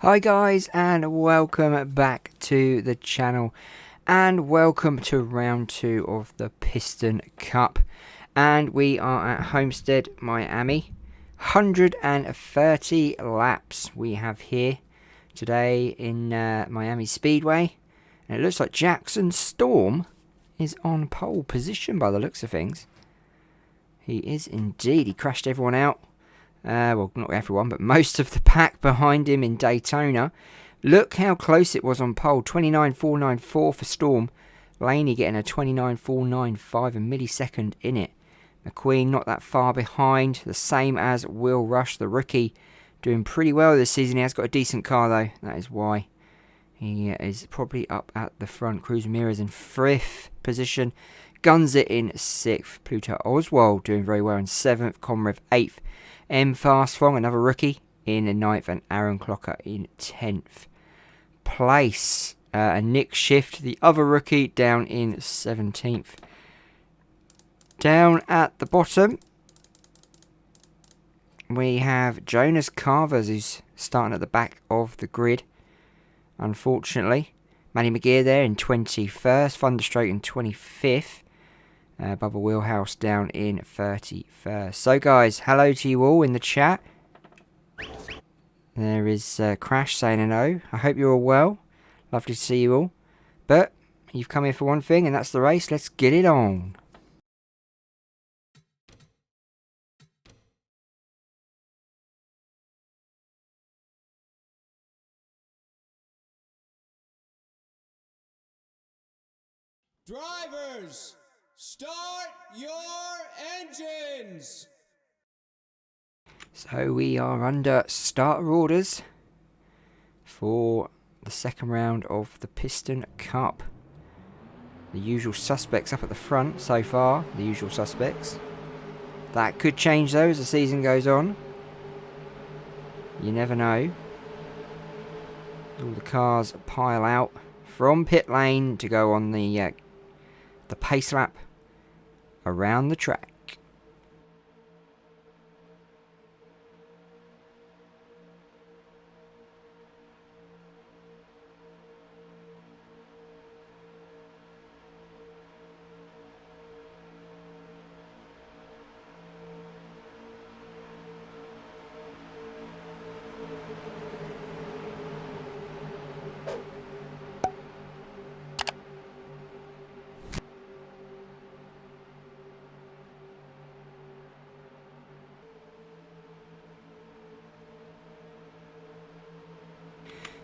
Hi guys, and welcome back to the channel, and welcome to round 2 of the Piston Cup. And we are at Homestead, Miami. 130 laps we have here today in Miami Speedway, and it looks like Jackson Storm is on pole position by the looks of things. He is indeed. He crashed everyone out. Well, not everyone, but most of the pack behind him in Daytona. Look how close it was on pole. 29.494 for Storm. Laney getting a 29.495, a millisecond in it. McQueen not that far behind. The same as Will Rush, the rookie. Doing pretty well this season. He has got a decent car, though. That is why he is probably up at the front. Cruz Ramirez in 5th position. Guns it in 6th. Pluto Oswald doing very well in 7th. Conrev 8th. M. Fastfong, another rookie, in 9th, and Aaron Clocker in 10th place. And Nick Shift, the other rookie, down in 17th. Down at the bottom, we have Jonas Carvers, who's starting at the back of the grid, unfortunately. Manny McGear there in 21st, Thunderstroke in 25th. Bubba Wheelhouse down in 31st. So guys, hello to you all in the chat. There is Crash saying hello. I hope you're all well. Lovely to see you all. But you've come here for one thing, and that's the race. Let's get it on. Drivers, start your engines! So we are under starter orders for the second round of the Piston Cup. The usual suspects up at the front so far, the usual suspects. That could change though as the season goes on. You never know. All the cars pile out from pit lane to go on the pace lap around the track.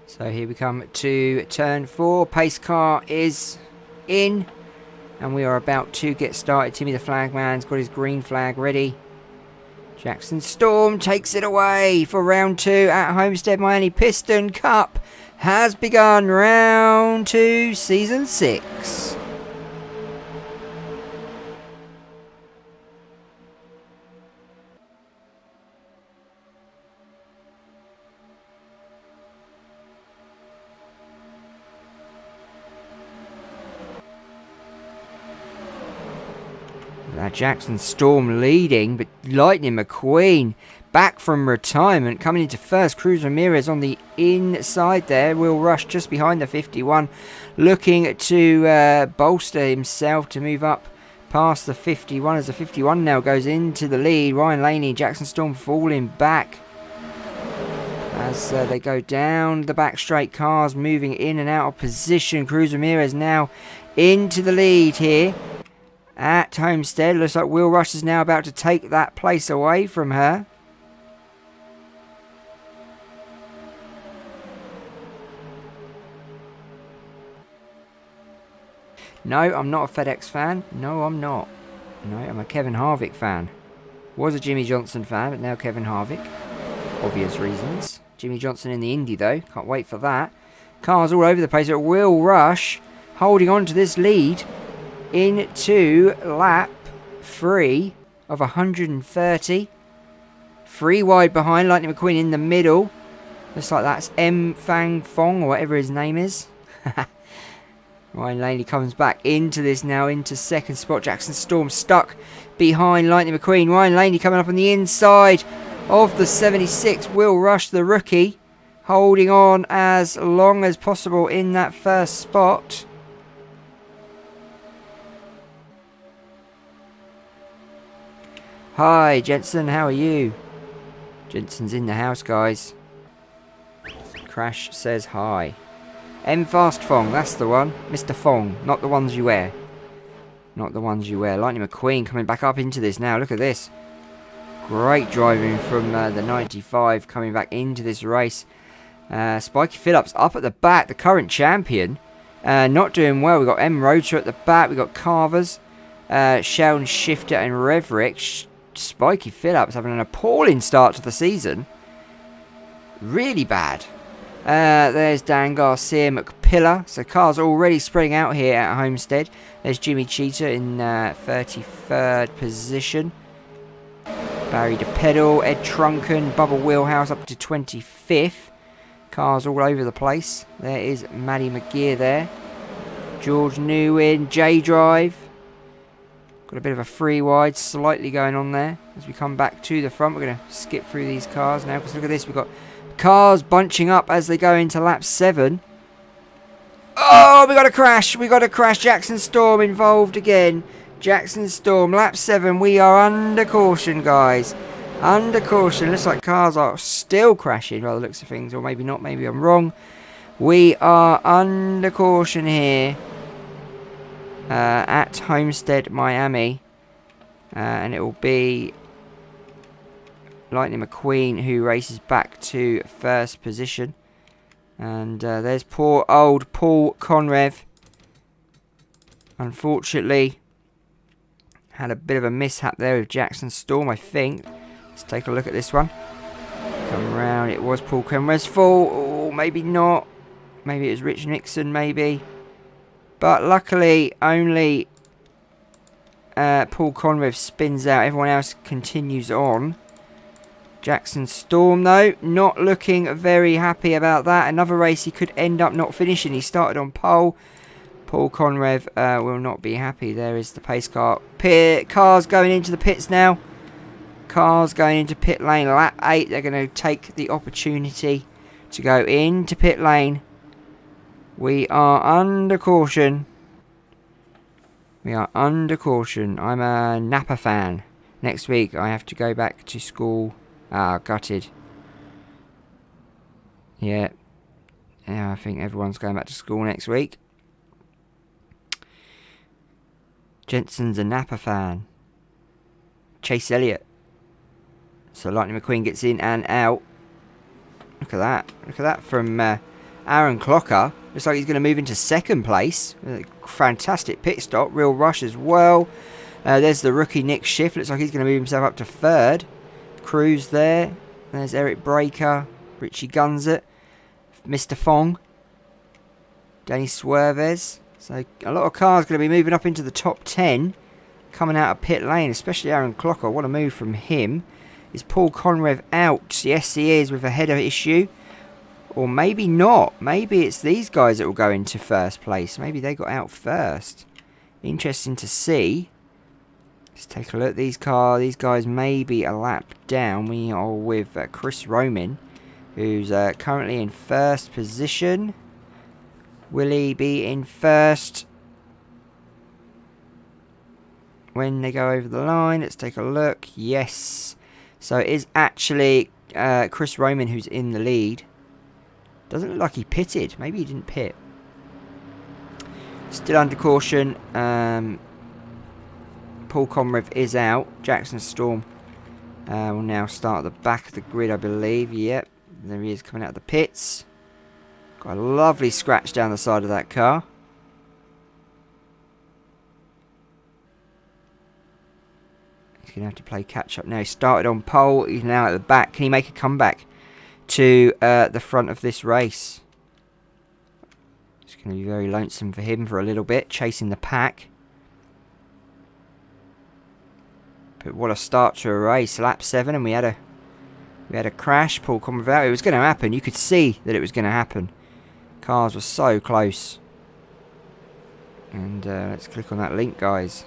So here we come to turn 4. Pace car is in, and we are about to get started. Timmy the Flagman's got his green flag ready. Jackson Storm takes it away for round 2 at Homestead Miami. Piston Cup has begun. Round 2, season 6. Jackson Storm leading, but Lightning McQueen back from retirement, coming into first. Cruz Ramirez on the inside there. Will Rush just behind the 51, looking to bolster himself to move up past the 51 as the 51 now goes into the lead. Ryan Laney, Jackson Storm falling back as they go down the back straight. Cars moving in and out of position. Cruz Ramirez now into the lead here at Homestead. Looks like Will Rush is now about to take that place away from her. No, I'm not a FedEx fan. No, I'm not. No, I'm a Kevin Harvick fan. Was a Jimmy Johnson fan, but now Kevin Harvick. Obvious reasons. Jimmy Johnson in the Indy, though. Can't wait for that. Cars all over the place. But Will Rush holding on to this lead into lap 3 of 130. 3 wide behind. Lightning McQueen in the middle. Looks like that's M. Fang Fong or whatever his name is. Ryan Laney comes back into this now, into second spot. Jackson Storm stuck behind Lightning McQueen. Ryan Laney coming up on the inside of the 76. Will Rush, the rookie, holding on as long as possible in that first spot. Hi, Jensen, how are you? Jensen's in the house, guys. Crash says hi. M Fast Fong, that's the one. Mr. Fong, not the ones you wear. Not the ones you wear. Lightning McQueen coming back up into this now. Look at this. Great driving from the 95 coming back into this race. Spiky Phillips up at the back, the current champion. Not doing well. We've got M Rotor at the back. We've got Carvers, Sheldon Shifter and Reverick. Spiky Phillips having an appalling start to the season. Really bad. There's Dan Garcia, McPillar. So cars already spreading out here at Homestead. There's Jimmy Cheetah in 33rd position. Barry DePedal, Ed Trunken, Bubba Wheelhouse up to 25th. Cars all over the place. There is Maddie McGear there. George Newin, J-Drive. Got a bit of a free wide slightly going on there. As we come back to the front, we're going to skip through these cars now. Because look at this, we've got cars bunching up as they go into lap 7. Oh, we got a crash. We got a crash. Jackson Storm involved again. Jackson Storm, lap 7. We are under caution, guys. Under caution. Looks like cars are still crashing by the looks of things. Or maybe not. Maybe I'm wrong. We are under caution here. At Homestead, Miami. And it will be Lightning McQueen who races back to first position. And there's poor old Paul Conrev. Unfortunately, had a bit of a mishap there with Jackson Storm, I think. Let's take a look at this one. Come round. It was Paul Conrev's fault. Oh, maybe not. Maybe it was Rich Nixon, maybe. But luckily, only Paul Conrev spins out. Everyone else continues on. Jackson Storm, though, not looking very happy about that. Another race he could end up not finishing. He started on pole. Paul Conrev will not be happy. There is the pace car. Cars going into the pits now. Cars going into pit lane. Lap 8. They're going to take the opportunity to go into pit lane. We are under caution. We are under caution. I'm a Napa fan. Next week I have to go back to school. Ah, gutted. Yeah. Yeah, I think everyone's going back to school next week. Jensen's a Napa fan. Chase Elliott. So Lightning McQueen gets in and out. Look at that. Look at that from Aaron Clocker. Looks like he's going to move into second place. Fantastic pit stop. Real rush as well. There's the rookie Nick Schiff. Looks like he's going to move himself up to third. Cruz there. There's Eric Breaker. Richie Gunzett. Mr. Fong. Danny Swerves. So a lot of cars going to be moving up into the top 10. Coming out of pit lane. Especially Aaron Clocker. What a move from him. Is Paul Conrev out? Yes, he is with a header issue. Or maybe not. Maybe it's these guys that will go into first place. Maybe they got out first. Interesting to see. Let's take a look. These guys may be a lap down. We are with Chris Roman, who's currently in first position. Will he be in first when they go over the line? Let's take a look. Yes. So it is actually Chris Roman who's in the lead. Doesn't look like he pitted. Maybe he didn't pit. Still under caution. Paul Conrev is out. Jackson Storm will now start at the back of the grid, I believe. Yep. There he is coming out of the pits. Got a lovely scratch down the side of that car. He's going to have to play catch up now. He started on pole. He's now at the back. Can he make a comeback to the front of this race? It's going to be very lonesome for him for a little bit, chasing the pack. But what a start to a race. Lap 7 and we had a crash. Paul Conrev out. It was going to happen. You could see that it was going to happen. Cars were so close. And let's click on that link, guys.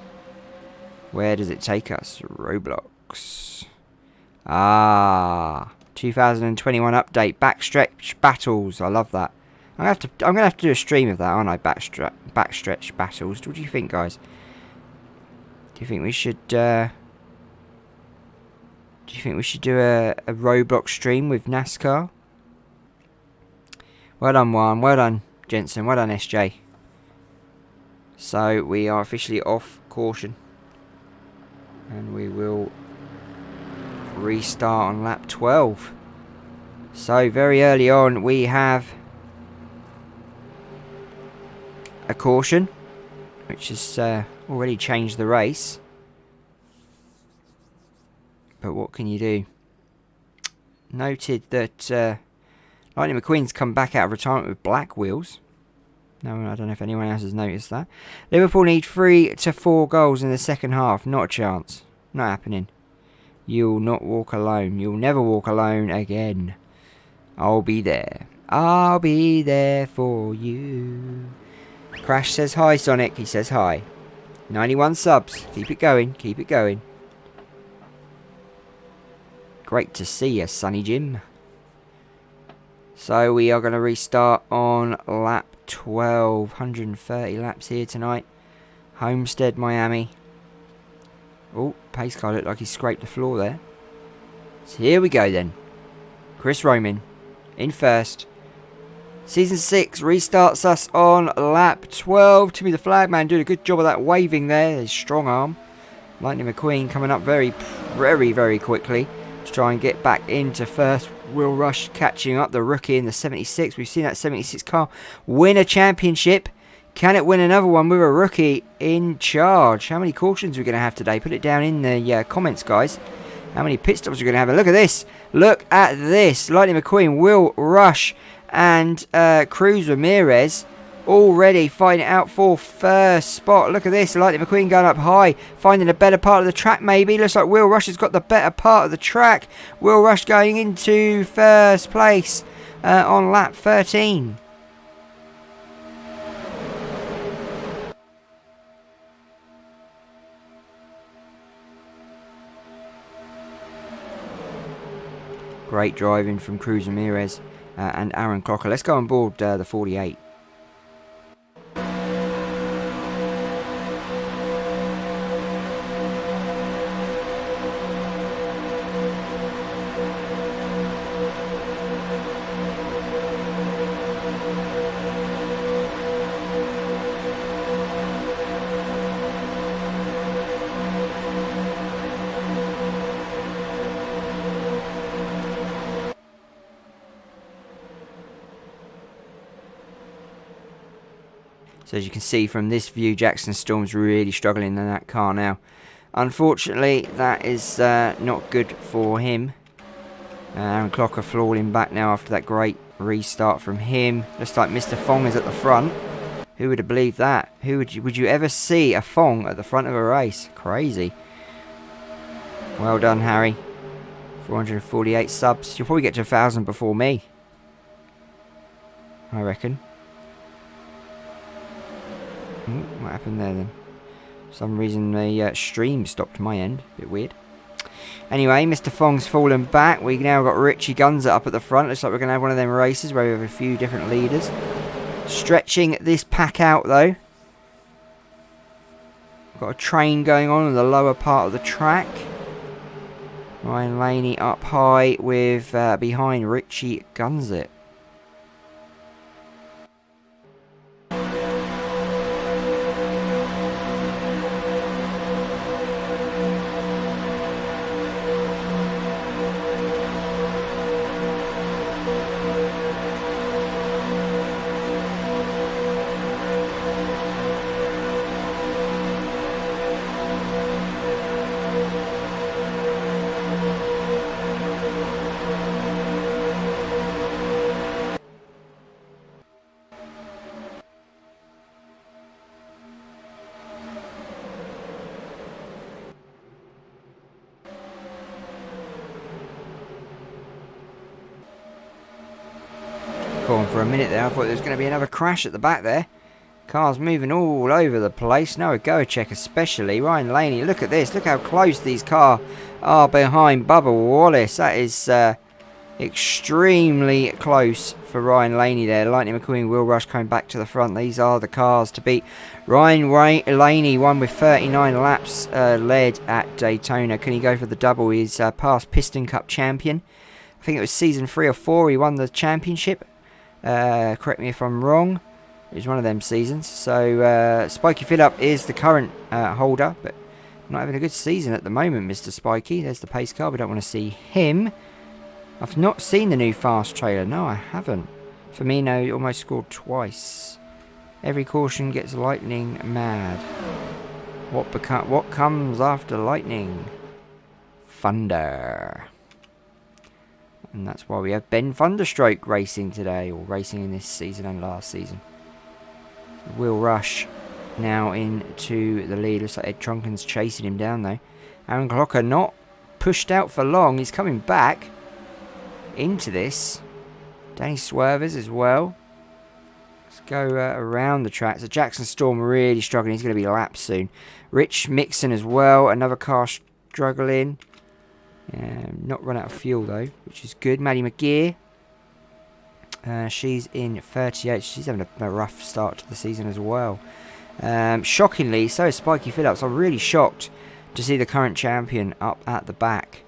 Where does it take us? Roblox. Ah. 2021 update. Backstretch battles. I love that. I'm gonna have to do a stream of that, aren't I? Backstretch battles. What do you think, guys? Do you think we should do a Roblox stream with NASCAR? Well done, Juan. Well done, Jensen. Well done, SJ. So we are officially off caution, and we will restart on lap 12. So very early on we have a caution, which has already changed the race. But what can you do? Noted that Lightning McQueen's come back out of retirement with black wheels. No, I don't know if anyone else has noticed that. Liverpool need 3 to 4 goals in the second half. Not a chance. Not happening. You'll not walk alone. You'll never walk alone again. I'll be there. I'll be there for you. Crash says hi, Sonic. He says hi. 91 subs. Keep it going. Keep it going. Great to see you, Sonny Jim. So we are going to restart on lap 12. 130 laps here tonight. Homestead, Miami. Oh, pace car looked like he scraped the floor there. So here we go then. Chris Roman in first. Season 6 restarts us on lap 12. Timmy the Flagman doing a good job of that waving there. His strong arm. Lightning McQueen coming up very quickly to try and get back into first. Will Rush catching up the rookie in the 76. We've seen that 76 car win a championship. Can it win another one with a rookie in charge? How many cautions are we going to have today? Put it down in the comments, guys. How many pit stops are we going to have? And look at this. Look at this. Lightning McQueen, Will Rush, and Cruz Ramirez already fighting out for first spot. Look at this. Lightning McQueen going up high, finding a better part of the track maybe. Looks like Will Rush has got the better part of the track. Will Rush going into first place on lap 13. Great driving from Cruz Ramirez and Aaron Clocker. Let's go on board the 48. So as you can see from this view, Jackson Storm's really struggling in that car now. Unfortunately, that is not good for him. Aaron Clocker falling back now after that great restart from him. Looks like Mr. Fong is at the front. Who would have believed that? Would you ever see a Fong at the front of a race? Crazy. Well done, Harry. 448 subs. You'll probably get to 1,000 before me, I reckon. What happened there then? For some reason the stream stopped my end. Bit weird. Anyway, Mr. Fong's fallen back. We now got Richie Gunzer up at the front. Looks like we're going to have one of them races where we have a few different leaders. Stretching this pack out though. Got a train going on in the lower part of the track. Ryan Laney up high with behind Richie Gunzer. For a minute there, I thought there was going to be another crash at the back there. Cars moving all over the place. Noah Goacek especially. Ryan Laney, look at this. Look how close these cars are behind Bubba Wallace. That is Extremely close for Ryan Laney there. Lightning McQueen, Will Rush coming back to the front. These are the cars to beat. Ryan Laney won with 39 laps led at Daytona. Can he go for the double? He's past Piston Cup champion. I think it was season 3 or 4 he won the championship. Correct me if I'm wrong. It was one of them seasons. So Spiky Phillip is the current holder, but not having a good season at the moment, Mr. Spiky. There's the pace car. We don't want to see him. I've not seen the new Fast trailer. No, I haven't. Firmino almost scored twice. Every caution gets lightning mad. What comes after lightning? Thunder. And that's why we have Ben Thunderstroke racing today, or racing in this season and last season. Will Rush now into the lead. Looks like Ed Trunken's chasing him down though. Aaron Clocker not pushed out for long. He's coming back into this. Danny Swervers as well. Let's go around the track. So Jackson Storm really struggling. He's going to be lapped soon. Rich Mixon as well. Another car struggling. Not run out of fuel though, which is good. Maddie McGear. She's in 38. She's having a rough start to the season as well. Shockingly, so is Spiky Phillips. I'm really shocked to see the current champion up at the back.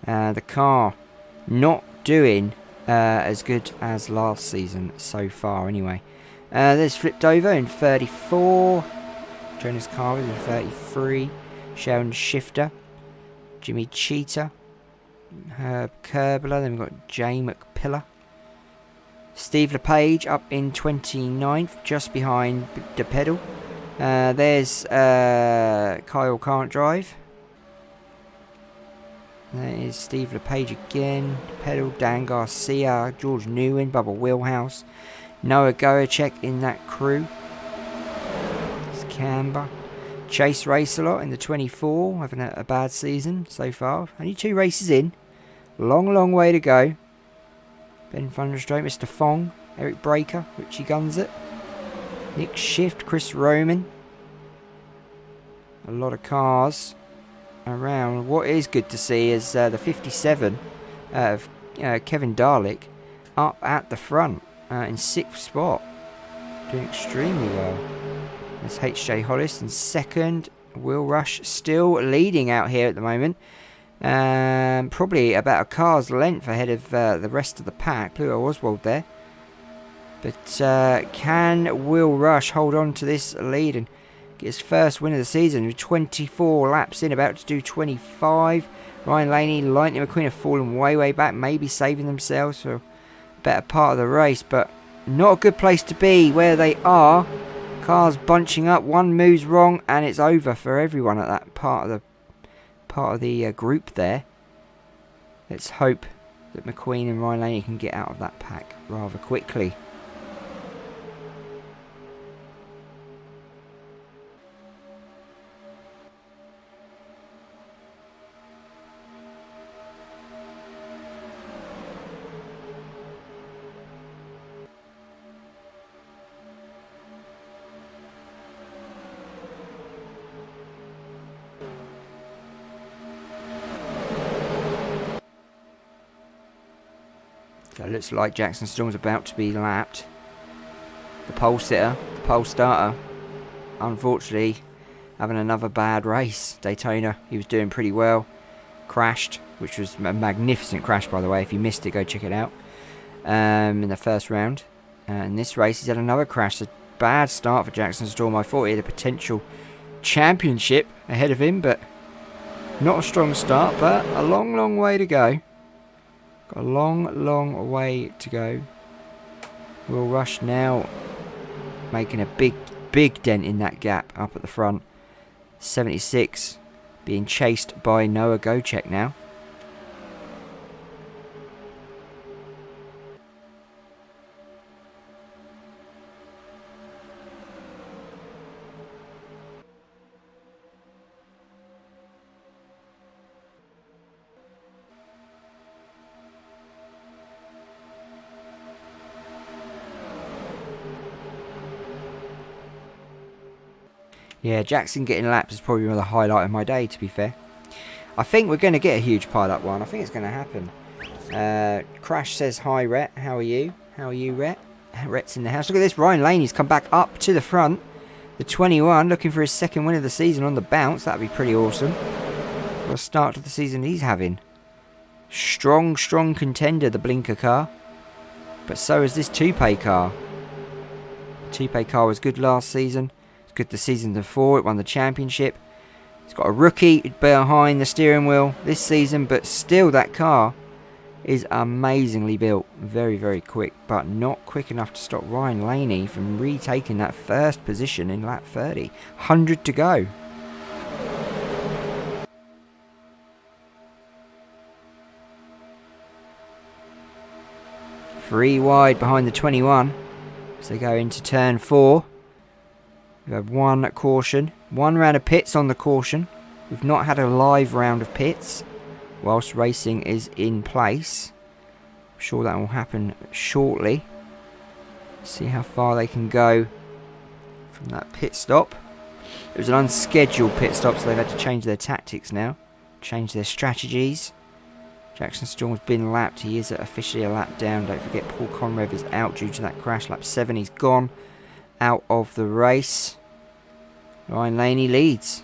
The car not doing as good as last season so far anyway. There's Flipped Over in 34. Jonas Carver in 33. Sharon Shifter. Jimmy Cheetah. Herb Kerbler. Then we've got Jay McPillar. Steve LePage up in 29th, just behind the pedal. There's Kyle Can't Drive. There is Steve LePage again. Pedal, Dan Garcia, George Newman, Bubba Wheelhouse, Noah Goacek in that crew. It's Canberra. Chase Race-A-Lot in the 24, having a bad season so far. Only 2 races in. Long way to go. Ben Thunderstroke, Mr. Fong, Eric Breaker, Richie Gunsit, Nick Shift, Chris Roman. A lot of cars around. What is good to see is the 57 of Kevin Darlick up at the front in 6th spot. Doing extremely well. There's HJ Hollis in 2nd. Will Rush still leading out here at the moment. Probably about a car's length ahead of the rest of the pack. Pluto Oswald there. But can Will Rush hold on to this lead and get his first win of the season with 24 laps in, about to do 25. Ryan Laney, Lightning McQueen have fallen way back, maybe saving themselves for a better part of the race, but not a good place to be where they are. Cars bunching up, one moves wrong and it's over for everyone at that part of the group there. Let's hope that McQueen and Ryan Laney can get out of that pack rather quickly. So it looks like Jackson Storm's about to be lapped. The pole sitter, the pole starter, unfortunately having another bad race. Daytona, he was doing pretty well. Crashed, which was a magnificent crash by the way. If you missed it, go check it out. In the first round. In this race, he's had another crash. A bad start for Jackson Storm. I thought he had a potential championship ahead of him, but not a strong start, but a long way to go. Got a long way to go. Will Rush now making a big dent in that gap up at the front. 76 being chased by Noah Goacek now. Yeah, Jackson getting lapped is probably the highlight of my day, to be fair. I think we're going to get a huge pile-up one. I think it's going to happen. Crash says, hi, Rhett. How are you? How are you, Rhett? Rhett's in the house. Look at this. Ryan Laney's come back up to the front. The 21, looking for his second win of the season on the bounce. That'd be pretty awesome. What a start to the season he's having. Strong contender, the Blinker car. But so is this Toupe car. Toupe car was good last season. It's good the season before. It won the championship. It's got a rookie behind the steering wheel this season, but still that car is amazingly built. Very quick, but not quick enough to stop Ryan Laney from retaking that first position in lap 30. 100 to go. Three wide behind the 21 as they go into turn 4. We have one caution, one round of pits on the caution. We've not had a live round of pits whilst racing is in place. I'm sure that will happen shortly. See how far they can go from that pit stop. It was an unscheduled pit stop, so they've had to change their tactics now, change their strategies. Jackson Storm's been lapped. He is officially a lap down. Don't forget Paul Conrev is out due to that crash. Lap 7, he's gone out of the race. Ryan Laney leads.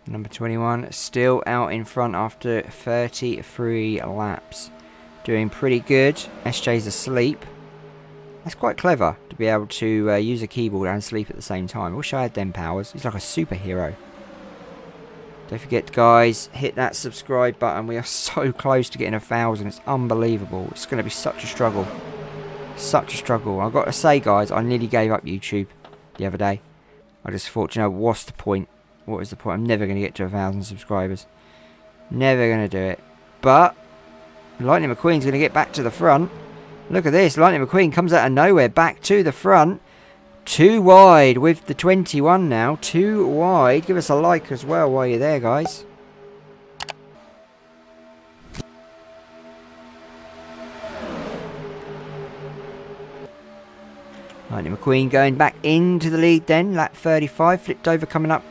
Number 21 still out in front after 33 laps. Doing pretty good. SJ's asleep. That's quite clever to be able to use a keyboard and sleep at the same time. I wish I had them powers. He's like a superhero. Don't forget, guys, hit that subscribe button. We are so close to getting 1,000. It's unbelievable. It's going to be such a struggle. Such a struggle. I've got to say, guys, I nearly gave up YouTube the other day. I just thought, you know, what's the point? What is the point? I'm never going to get to 1,000 subscribers. Never going to do it. But Lightning McQueen's going to get back to the front. Look at this. Lightning McQueen comes out of nowhere back to the front. 2 wide with the 21 now. 2 wide. Give us a like as well while you're there, guys. Lightning McQueen going back into the lead then. Lap 35. Flipped over coming up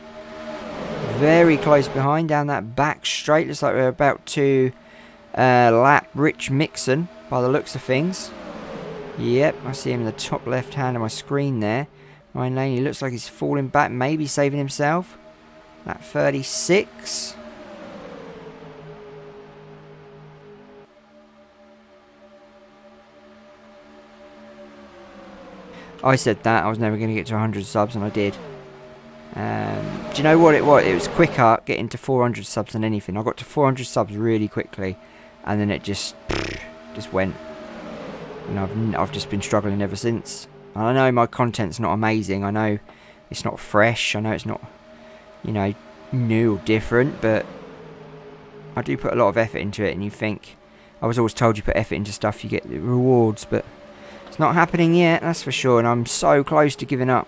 very close behind down that back straight. Looks like we're about to lap Rich Mixon by the looks of things. Yep, I see him in the top left hand of my screen there. Ryan Laney looks like he's falling back, maybe saving himself. Lap 36. I said that I was never going to get to 100 subs, and I did. Do you know what it was? It was quicker getting to 400 subs than anything. I got to 400 subs really quickly, and then it just went. And I've just been struggling ever since. And I know my content's not amazing. I know it's not fresh. I know it's not, you know, new or different. But I do put a lot of effort into it. And you think, I was always told you put effort into stuff, you get the rewards. But it's not happening yet, that's for sure. And I'm so close to giving up.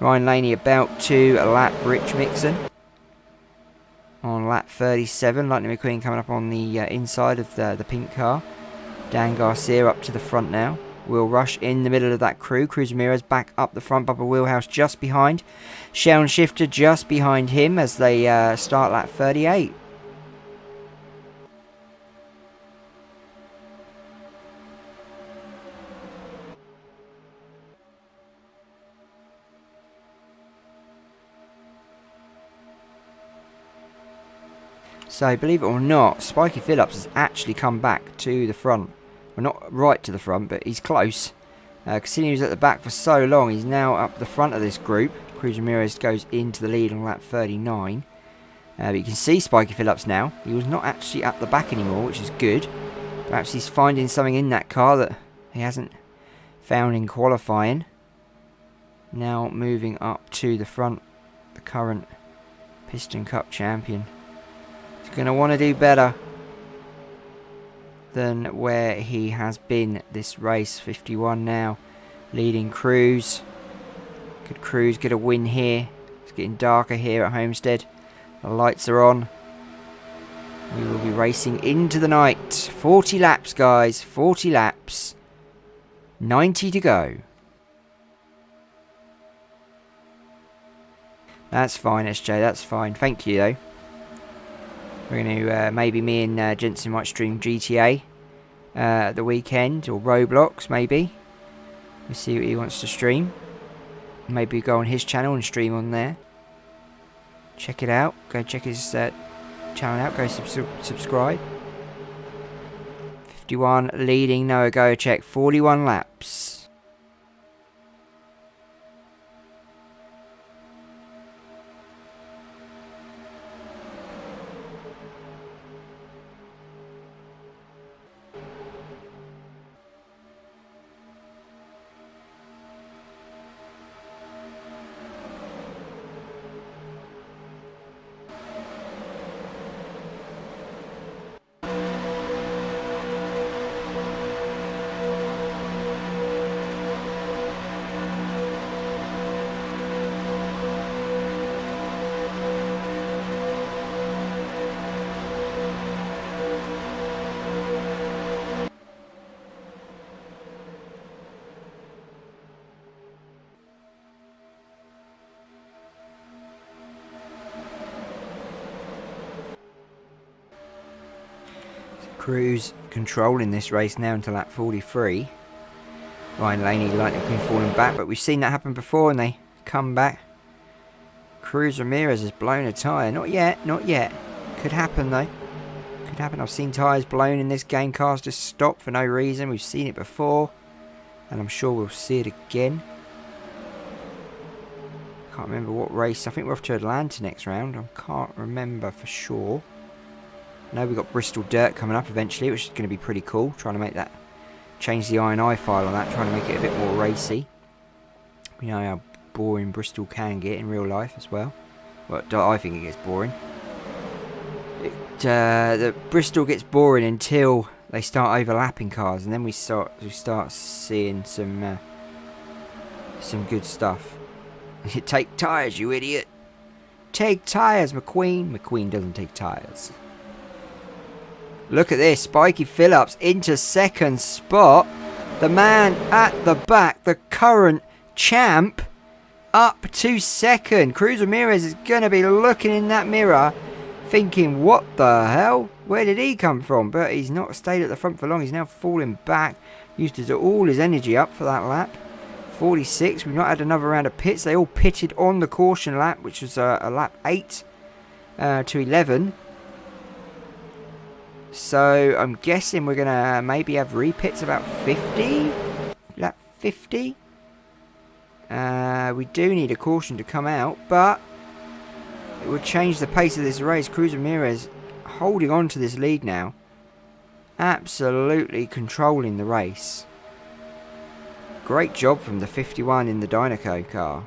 Ryan Laney about to lap Rich Mixon on lap 37. Lightning McQueen coming up on the inside of the pink car. Dan Garcia up to the front now. Will Rush in the middle of that crew. Cruz Ramirez back up the front. Bubba Wheelhouse just behind. Sheldon Shifter just behind him as they start lap 38. So, believe it or not, Spiky Phillips has actually come back to the front. Well, not right to the front, but he's close. Considering he was at the back for so long, he's now up the front of this group. Cruz Ramirez goes into the lead on lap 39. But you can see Spiky Phillips now. He was not actually at the back anymore, which is good. Perhaps he's finding something in that car that he hasn't found in qualifying. Now moving up to the front, the current Piston Cup champion. He's going to want to do better than where he has been this race. 51 now, leading Cruz. Could Cruz get a win here? It's getting darker here at Homestead. The lights are on. We will be racing into the night. 40 laps, guys. 40 laps. 90 to go. That's fine, SJ. That's fine. Thank you, though. We're going to, maybe me and Jensen might stream GTA at the weekend. Or Roblox, maybe. We'll see what he wants to stream. Maybe go on his channel and stream on there. Check it out. Go check his channel out. Go subscribe. 51 leading Noah Go check. 41 laps. Cruz controlling this race now until lap 43. Ryan Laney likely been falling back, but we've seen that happen before and they come back. Cruz Ramirez has blown a tyre. Not yet, not yet. Could happen though. Could happen. I've seen tyres blown in this game. Cars just stop for no reason. We've seen it before. And I'm sure we'll see it again. Can't remember what race. I think we're off to Atlanta next round. I can't remember for sure. I know we've got Bristol Dirt coming up eventually, which is going to be pretty cool. Trying to make that, change the INI file on that, trying to make it a bit more racy. We know how boring Bristol can get in real life as well. Well, I think it gets boring. The Bristol gets boring until they start overlapping cars, and then we start seeing some good stuff. Take tyres, you idiot! Take tyres, McQueen. McQueen doesn't take tyres. Look at this, Spiky Phillips into second spot. The man at the back, the current champ, up to second. Cruz Ramirez is going to be looking in that mirror, thinking, what the hell? Where did he come from? But he's not stayed at the front for long. He's now falling back. Used all his energy up for that lap. 46. We've not had another round of pits. They all pitted on the caution lap, which was a lap 8 to 11. So I'm guessing we're going to maybe have repits about 50? Lap 50? We do need a caution to come out, but it would change the pace of this race. Cruz Ramirez holding on to this lead now. Absolutely controlling the race. Great job from the 51 in the Dynaco car.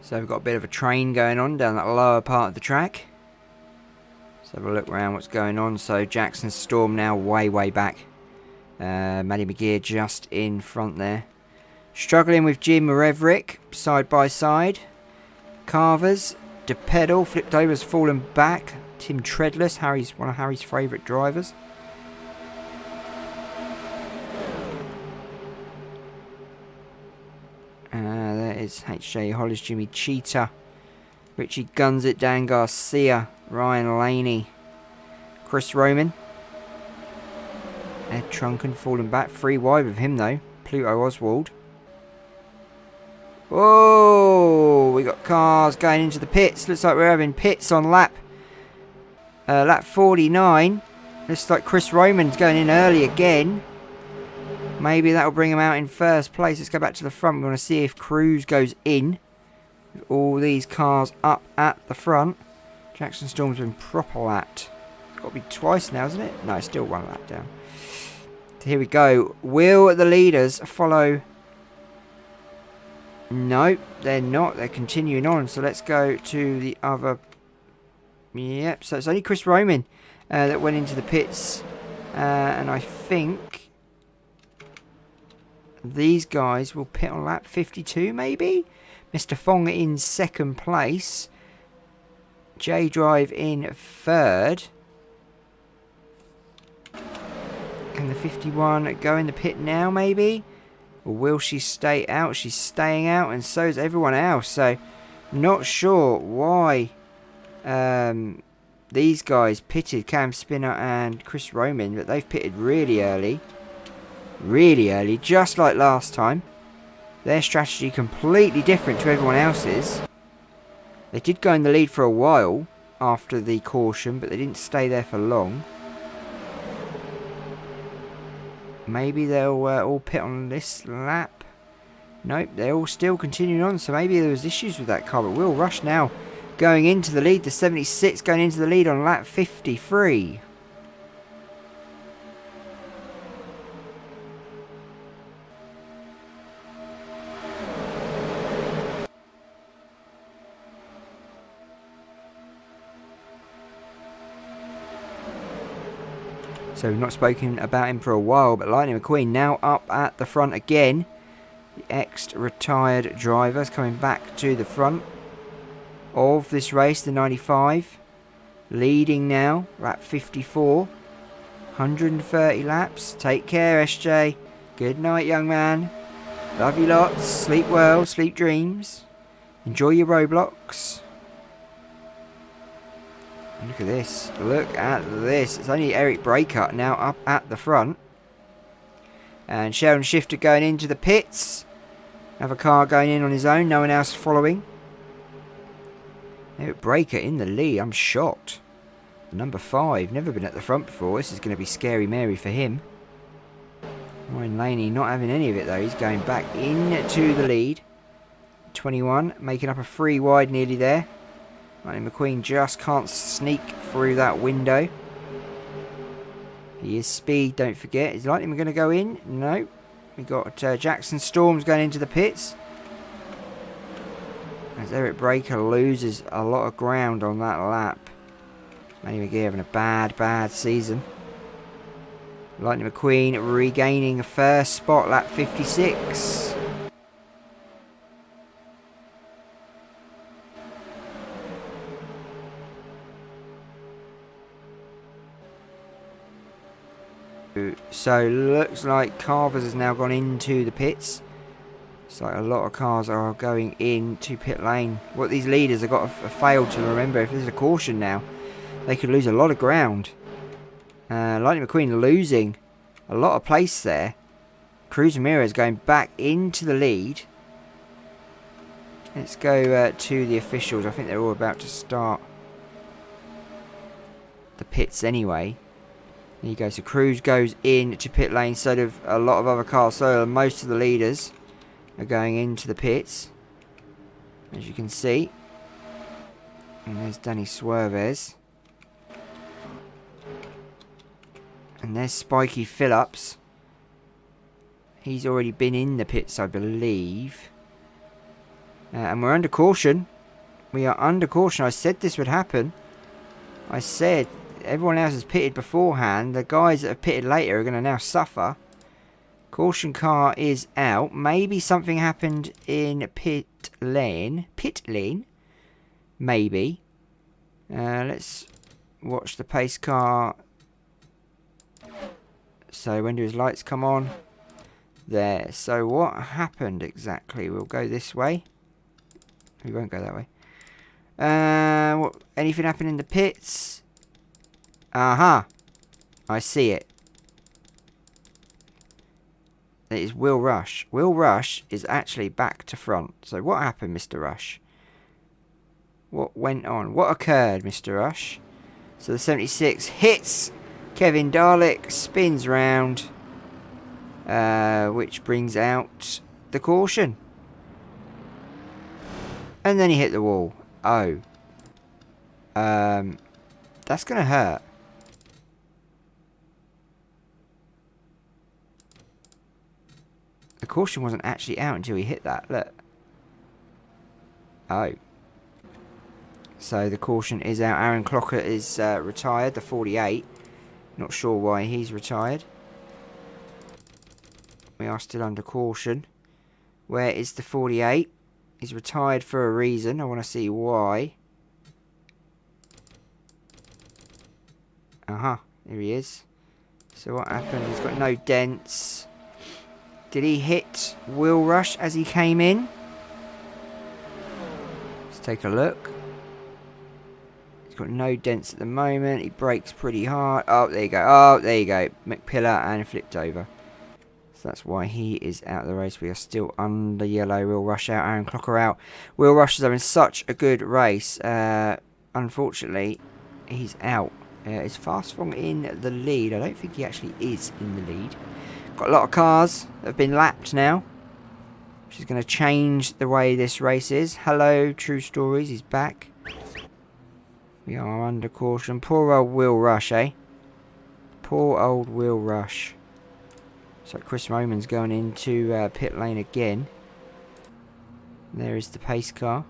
So we've got a bit of a train going on down that lower part of the track. Let's have a look around what's going on. So Jackson Storm now way back. Maddie McGeer just in front there. Struggling with Jim Reverick side by side. Carvers, DePedal flipped over, has fallen back. Tim Treadless, one of Harry's favourite drivers. There is HJ Hollis, Jimmy Cheetah, Richie Guns It, Dan Garcia, Ryan Laney, Chris Roman. Ed Trunken falling back. 3 wide with him though. Pluto Oswald. Oh, we got cars going into the pits. Looks like we're having pits on lap 49. Looks like Chris Roman's going in early again. Maybe that'll bring him out in first place. Let's go back to the front. We want to see if Cruz goes in. With all these cars up at the front. Jackson Storm's been proper lapped. It's got to be twice now, isn't it? No, it's still 1 lap down. So here we go. Will the leaders follow? No, they're not. They're continuing on. So let's go to the other. Yep, so it's only Chris Roman that went into the pits. And I think these guys will pit on lap 52 maybe? Mr. Fong in second place. J Drive in third. Can the 51 go in the pit now maybe? Or will she stay out? She's staying out, and so is everyone else. So, not sure why these guys pitted, Cam Spinner and Chris Roman, but they've pitted really early. Really early, just like last time. Their strategy completely different to everyone else's. They did go in the lead for a while after the caution, but they didn't stay there for long. Maybe they'll all pit on this lap. Nope, they're all still continuing on. So maybe there was issues with that car. But Will Rush now going into the lead. The 76 going into the lead on lap 53. So we've not spoken about him for a while, but Lightning McQueen now up at the front again. The ex-retired driver is coming back to the front of this race, the 95. Leading now, lap 54. 130 laps. Take care, SJ. Good night, young man. Love you lots. Sleep well, sleep dreams. Enjoy your Roblox. Look at this. Look at this. It's only Eric Breaker now up at the front. And Sheldon Shifter going into the pits. Another car going in on his own. No one else following. Eric Breaker in the lead. I'm shocked. Number 5. Never been at the front before. This is going to be Scary Mary for him. Ryan Laney not having any of it though. He's going back into the lead. 21. Making up a 3 wide nearly there. Lightning McQueen just can't sneak through that window. He is speed, don't forget. Is Lightning going to go in? No. We got Jackson Storms going into the pits. As Eric Breaker loses a lot of ground on that lap. Manny McGee having a bad season. Lightning McQueen regaining a first spot, lap 56. So looks like Carver's has now gone into the pits. It's like a lot of cars are going into pit lane. What these leaders have got to fail to remember, if there's a caution now, they could lose a lot of ground. Lightning McQueen losing a lot of place there. Cruz Ramirez going back into the lead. Let's go to the officials. I think they're all about to start the pits anyway. There you go. So Cruz goes into pit lane. So do a lot of other cars. So most of the leaders are going into the pits, as you can see. And there's Danny Swerves. And there's Spiky Phillips. He's already been in the pits, I believe. And we're under caution. We are under caution. I said this would happen. I said everyone else has pitted beforehand. The guys that have pitted later are going to now suffer. Caution car is out. Maybe something happened in pit lane. Pit lane? Maybe. Let's watch the pace car. So when do his lights come on? There. So what happened exactly? We'll go this way. We won't go that way. Anything happened in the pits? Aha! I see it. It is Will Rush. Will Rush is actually back to front. So what happened, Mr. Rush? What went on? What occurred, Mr. Rush? So the 76 hits Kevin Dalek, spins round, which brings out the caution. And then he hit the wall. Oh. That's going to hurt. The caution wasn't actually out until he hit that. Look. Oh. So the caution is out. Aaron Clocker is retired, the 48. Not sure why he's retired. We are still under caution. Where is the 48? He's retired for a reason. I want to see why. Aha, here he is. So what happened? He's got no dents. Did he hit Will Rush as he came in? Let's take a look. He's got no dents at the moment. He brakes pretty hard. Oh, there you go. Oh, there you go. McPillar and flipped over. So that's why he is out of the race. We are still under yellow. Will Rush out. Aaron Clocker out. Will Rush is having such a good race. Unfortunately, he's out. Is Fastfong in the lead? I don't think he actually is in the lead. Got a lot of cars that have been lapped now, which is going to change the way this race is. Hello, True Stories. He's back. We are under caution. Poor old Will Rush, eh? Poor old Will Rush. So Chris Roman's going into pit lane again. There is the pace car.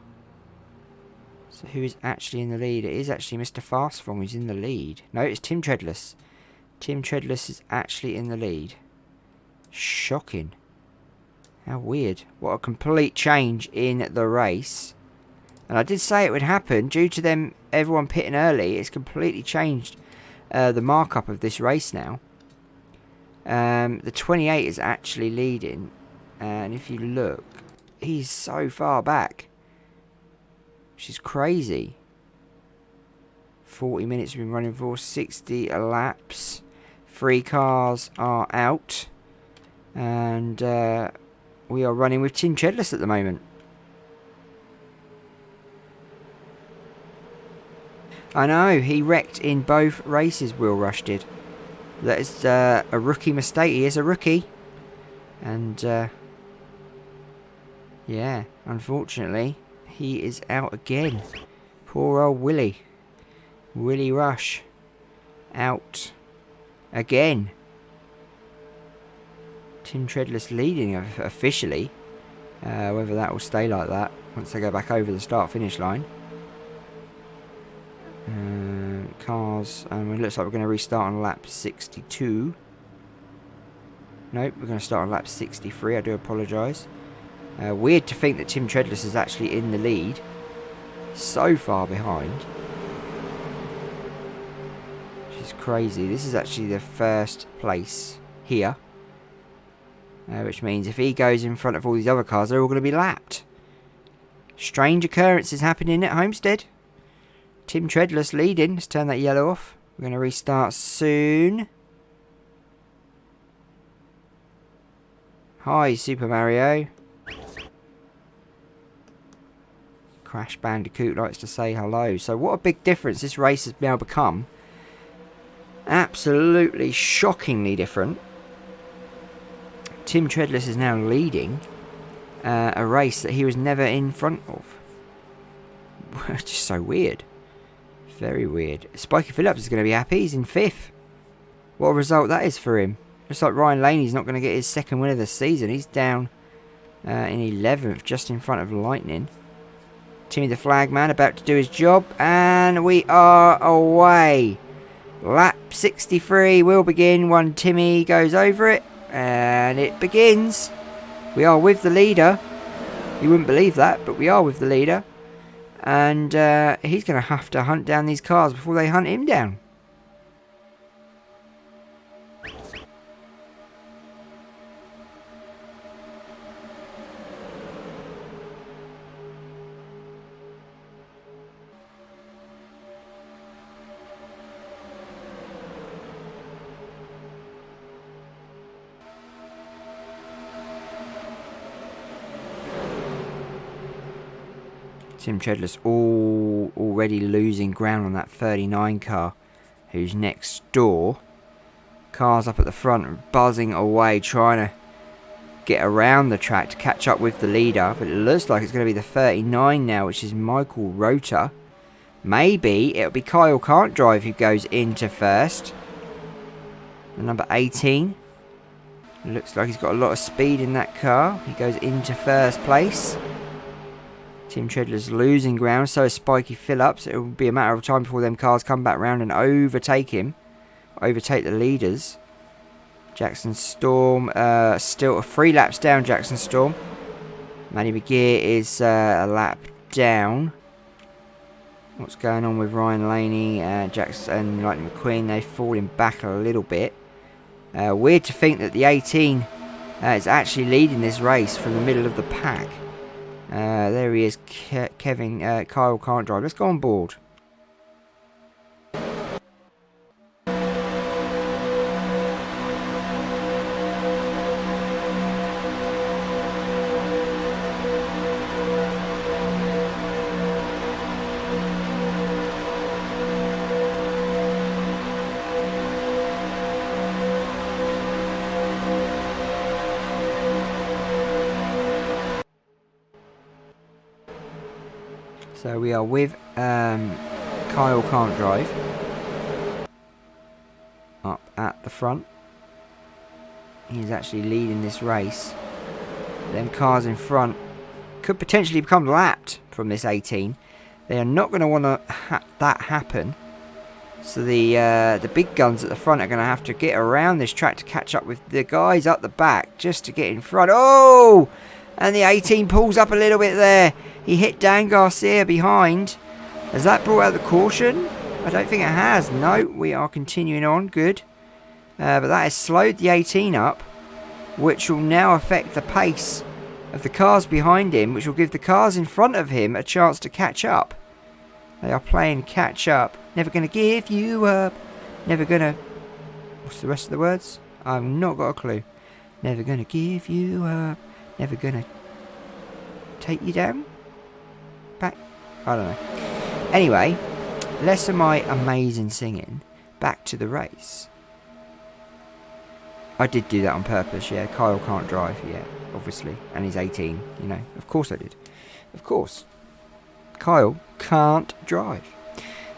So who is actually in the lead? It is actually Mr. Fastfong who's in the lead. No, it's Tim Treadless. Tim Treadless is actually in the lead. Shocking. How weird. What a complete change in the race. And I did say it would happen. Due to them, everyone pitting early, it's completely changed the markup of this race now. The 28 is actually leading. And if you look, he's so far back. Which is crazy. 40 minutes we've been running for. 60 laps. 3 cars are out. And we are running with Tim Treadless at the moment. I know, he wrecked in both races, Will Rush did. That is a rookie mistake. He is a rookie. And, yeah, unfortunately, he is out again. Poor old Willie. Willie Rush. Out again. Tim Treadless leading officially. Whether that will stay like that once they go back over the start-finish line. Cars, it looks like we're going to restart on lap 62. Nope, we're going to start on lap 63. I do apologise. Weird to think that Tim Treadless is actually in the lead. So far behind. Which is crazy. This is actually the first place here. Which means if he goes in front of all these other cars, they're all going to be lapped. Strange occurrences happening at Homestead. Tim Treadless leading. Let's turn that yellow off. We're going to restart soon. Hi, Super Mario. Crash Bandicoot likes to say hello. So what a big difference this race has now become. Absolutely shockingly different. Tim Treadless is now leading a race that he was never in front of. Just so weird. Very weird. Spiky Phillips is going to be happy. He's in 5th. What a result that is for him. Looks like Ryan Laney's not going to get his second win of the season. He's down in 11th, just in front of Lightning. Timmy the Flagman about to do his job. And we are away. Lap 63 will begin when Timmy goes over it. And it begins. We are with the leader. You wouldn't believe that, but we are with the leader. And he's going to have to hunt down these cars before they hunt him down. Tim Treadless already losing ground on that 39 car, who's next door. Cars up at the front buzzing away, trying to get around the track to catch up with the leader. But it looks like it's going to be the 39 now, which is Michael Rota. Maybe it'll be Kyle Can't Drive who goes into first. The number 18. Looks like he's got a lot of speed in that car. He goes into first place. Tim Treadler's losing ground, so is Spiky Phillips. It will be a matter of time before them cars come back round and overtake him. Overtake the leaders. Jackson Storm, still 3 laps down, Jackson Storm. Manny McGear is a lap down. What's going on with Ryan Laney, Jackson and Lightning McQueen? They've fallen back a little bit. Weird to think that the 18 is actually leading this race from the middle of the pack. There he is, Kyle Can't Drive. Let's go on board. So we are with Kyle Can't Drive up at the front. He's actually leading this race. Them cars in front could potentially become lapped from this 18. They are not going to want to that happen. So the big guns at the front are going to have to get around this track to catch up with the guys up the back just to get in front. Oh! And the 18 pulls up a little bit there. He hit Dan Garcia behind. Has that brought out the caution? I don't think it has. No, we are continuing on. Good. But that has slowed the 18 up, which will now affect the pace of the cars behind him, which will give the cars in front of him a chance to catch up. They are playing catch up. Never going to give you up. Never going to... What's the rest of the words? I've not got a clue. Never going to give you up. Never going to take you down? Back? I don't know. Anyway, less of my amazing singing. Back to the race. I did do that on purpose, yeah. Kyle Can't Drive, yeah, obviously. And he's 18, you know. Of course I did. Of course. Kyle can't drive.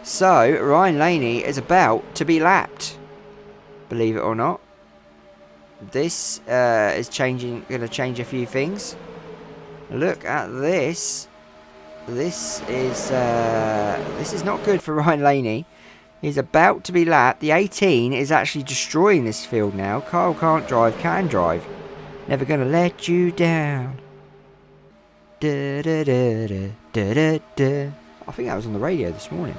So, Ryan Laney is about to be lapped. Believe it or not. This is going to change a few things. Look at this. This is not good for Ryan Laney. He's about to be lapped. The 18 is actually destroying this field now. Kyle Can't Drive, can drive. Never gonna let you down. Da, da, da, da, da, da, da. I think that was on the radio this morning.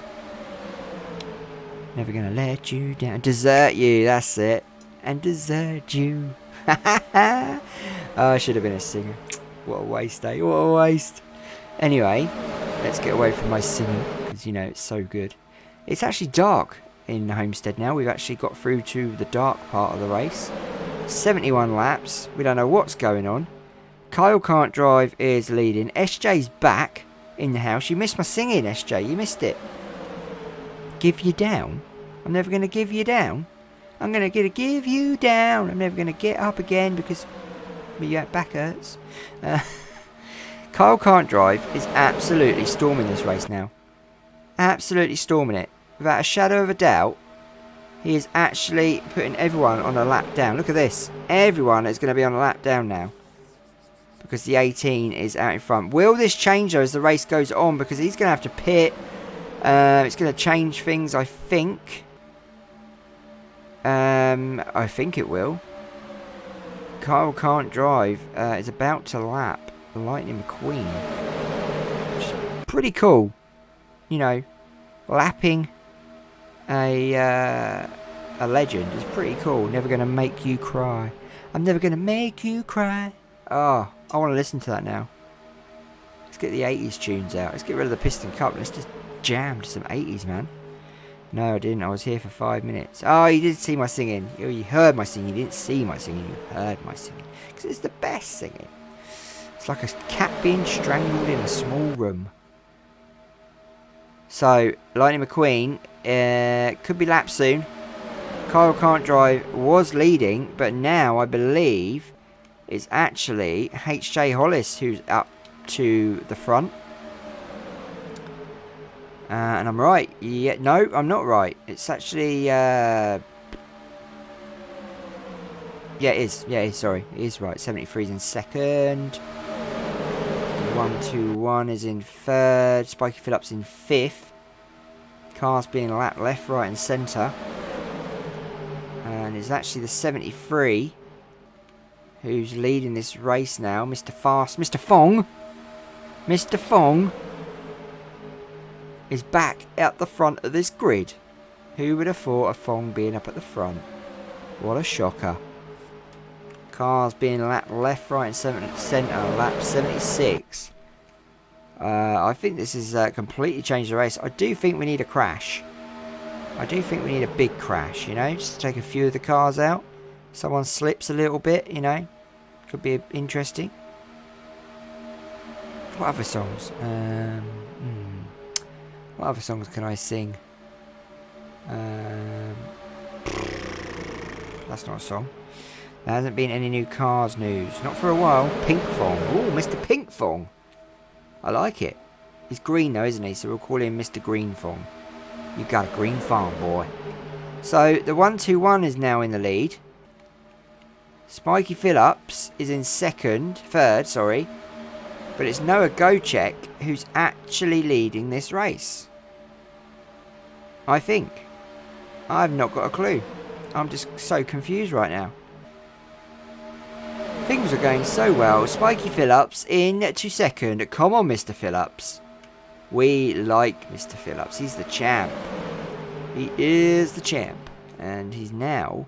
Never gonna let you down. Desert you, that's it. And desert you. Oh, I should have been a singer. What a waste, eh? What a waste. Anyway, let's get away from my singing, because, you know, it's so good. It's actually dark in Homestead now. We've actually got through to the dark part of the race. 71 laps. We don't know what's going on. Kyle Can't Drive is leading. SJ's back in the house. You missed my singing, SJ. You missed it. Give you down? I'm never going to give you down. I'm going to give you down. I'm never going to get up again because my back hurts. Kyle Can't Drive is absolutely storming this race now. Absolutely storming it. Without a shadow of a doubt, he is actually putting everyone on a lap down. Look at this. Everyone is going to be on a lap down now. Because the 18 is out in front. Will this change though as the race goes on? Because he's going to have to pit. It's going to change things, I think. I think it will. Kyle Can't Drive is about to lap Lightning McQueen. Which is pretty cool. You know, lapping a legend is pretty cool. Never gonna make you cry. I'm never gonna make you cry. Oh, I want to listen to that now. Let's get the 80s tunes out. Let's get rid of the Piston Cup. Let's just jam to some 80s, man. No, I didn't. I was here for 5 minutes. Oh, you did see my singing. You heard my singing. You didn't see my singing. You heard my singing. Because it's the best singing. It's like a cat being strangled in a small room. So, Lightning McQueen could be lapped soon. Kyle Can't Drive was leading, but now I believe it's actually HJ Hollis who's up to the front. And I'm right. Yeah, no, I'm not right. It's actually... yeah, it is. Yeah, it is, sorry. It is right. 73 is in second. 121 is in third. Spiky Phillips in fifth. Cars being lapped left, right and centre. And it's actually the 73 who's leading this race now. Mr. Fast. Mr. Fong. Mr. Fong is back at the front of this grid. Who would have thought of Fong being up at the front? What a shocker. Cars being lapped left, right and centre. Lap 76. I think this has completely changed the race. I do think we need a crash. I do think we need a big crash, you know, just to take a few of the cars out. Someone slips a little bit, you know. Could be interesting. What other songs? What other songs can I sing? That's not a song. There hasn't been any new cars news. Not for a while. Pink Fong. Ooh, Mr. Pink Fong. I like it. He's green though, isn't he? So we'll call him Mr. Green Fong. You got a green farm, boy. So the 121 is now in the lead. Spiky Phillips is in third, sorry. But it's Noah Gochek who's actually leading this race. I think. I've not got a clue. I'm just so confused right now. Things are going so well. Spiky Phillips in to second. Come on, Mr. Phillips. We like Mr. Phillips. He's the champ. He is the champ. And he's now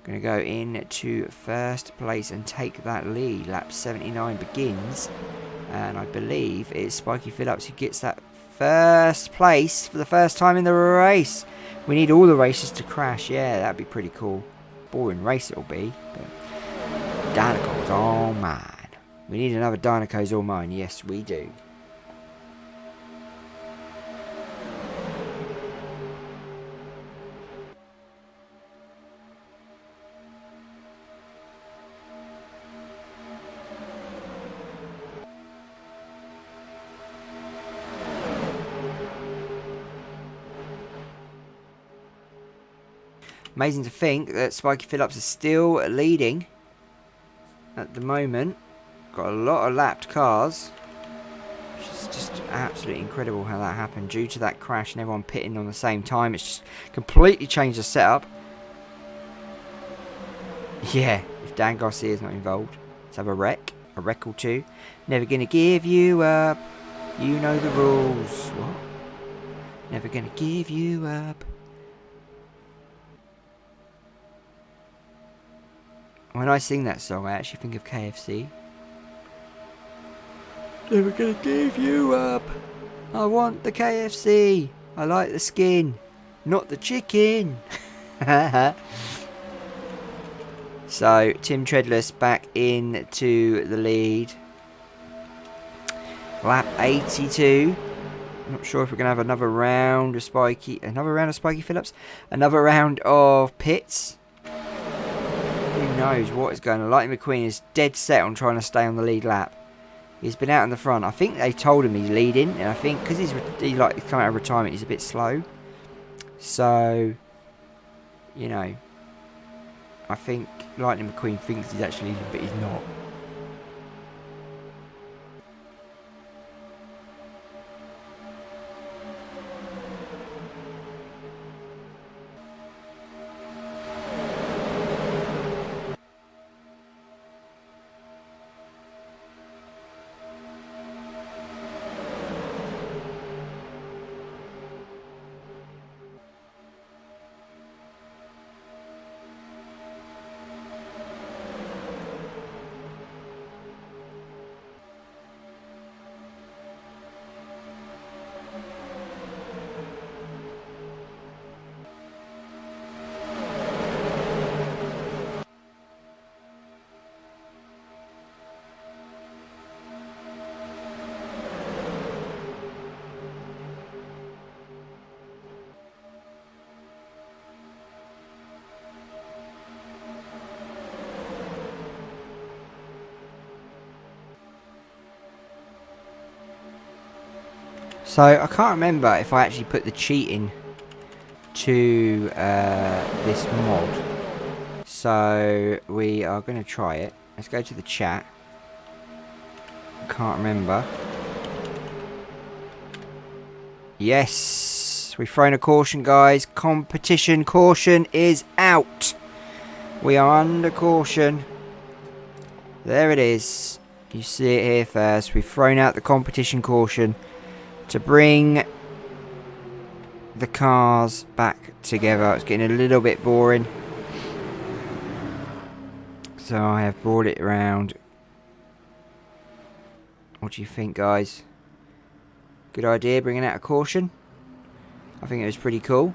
going to go into first place and take that lead. Lap 79 begins. And I believe it's Spiky Phillips who gets that first place for the first time in the race. We need all the races to crash. Yeah, that'd be pretty cool. Boring race it'll be. But Dinoco's all mine. We need another Dinoco's all mine. Yes, we do. Amazing to think that Spiky Phillips is still leading at the moment. Got a lot of lapped cars. It's just absolutely incredible how that happened due to that crash and everyone pitting on the same time. It's just completely changed the setup. Yeah, if Dan Garcia's not involved. Let's have a wreck or two. Never gonna give you up. You know the rules. What? Never gonna give you up. When I sing that song, I actually think of KFC. Never gonna give you up. I want the KFC. I like the skin, not the chicken. So, Tim Treadless back into the lead. Lap 82. Not sure if we're going to have another round of Spiky Phillips. Another round of pits. Who knows what is going on. Lightning McQueen is dead set on trying to stay on the lead lap. He's been out in the front. I think they told him he's leading. And I think because he's come out of retirement, he's a bit slow. So, you know, I think Lightning McQueen thinks he's actually leading, but he's not. So I can't remember if I actually put the cheat in to this mod. So we are going to try it. Let's go to the chat. Can't remember. Yes, we've thrown a caution, guys. Competition caution is out. We are under caution. There it is. You see it here first. We've thrown out the competition caution to bring the cars back together. It's getting a little bit boring. So I have brought it around. What do you think, guys? Good idea bringing out a caution. I think it was pretty cool.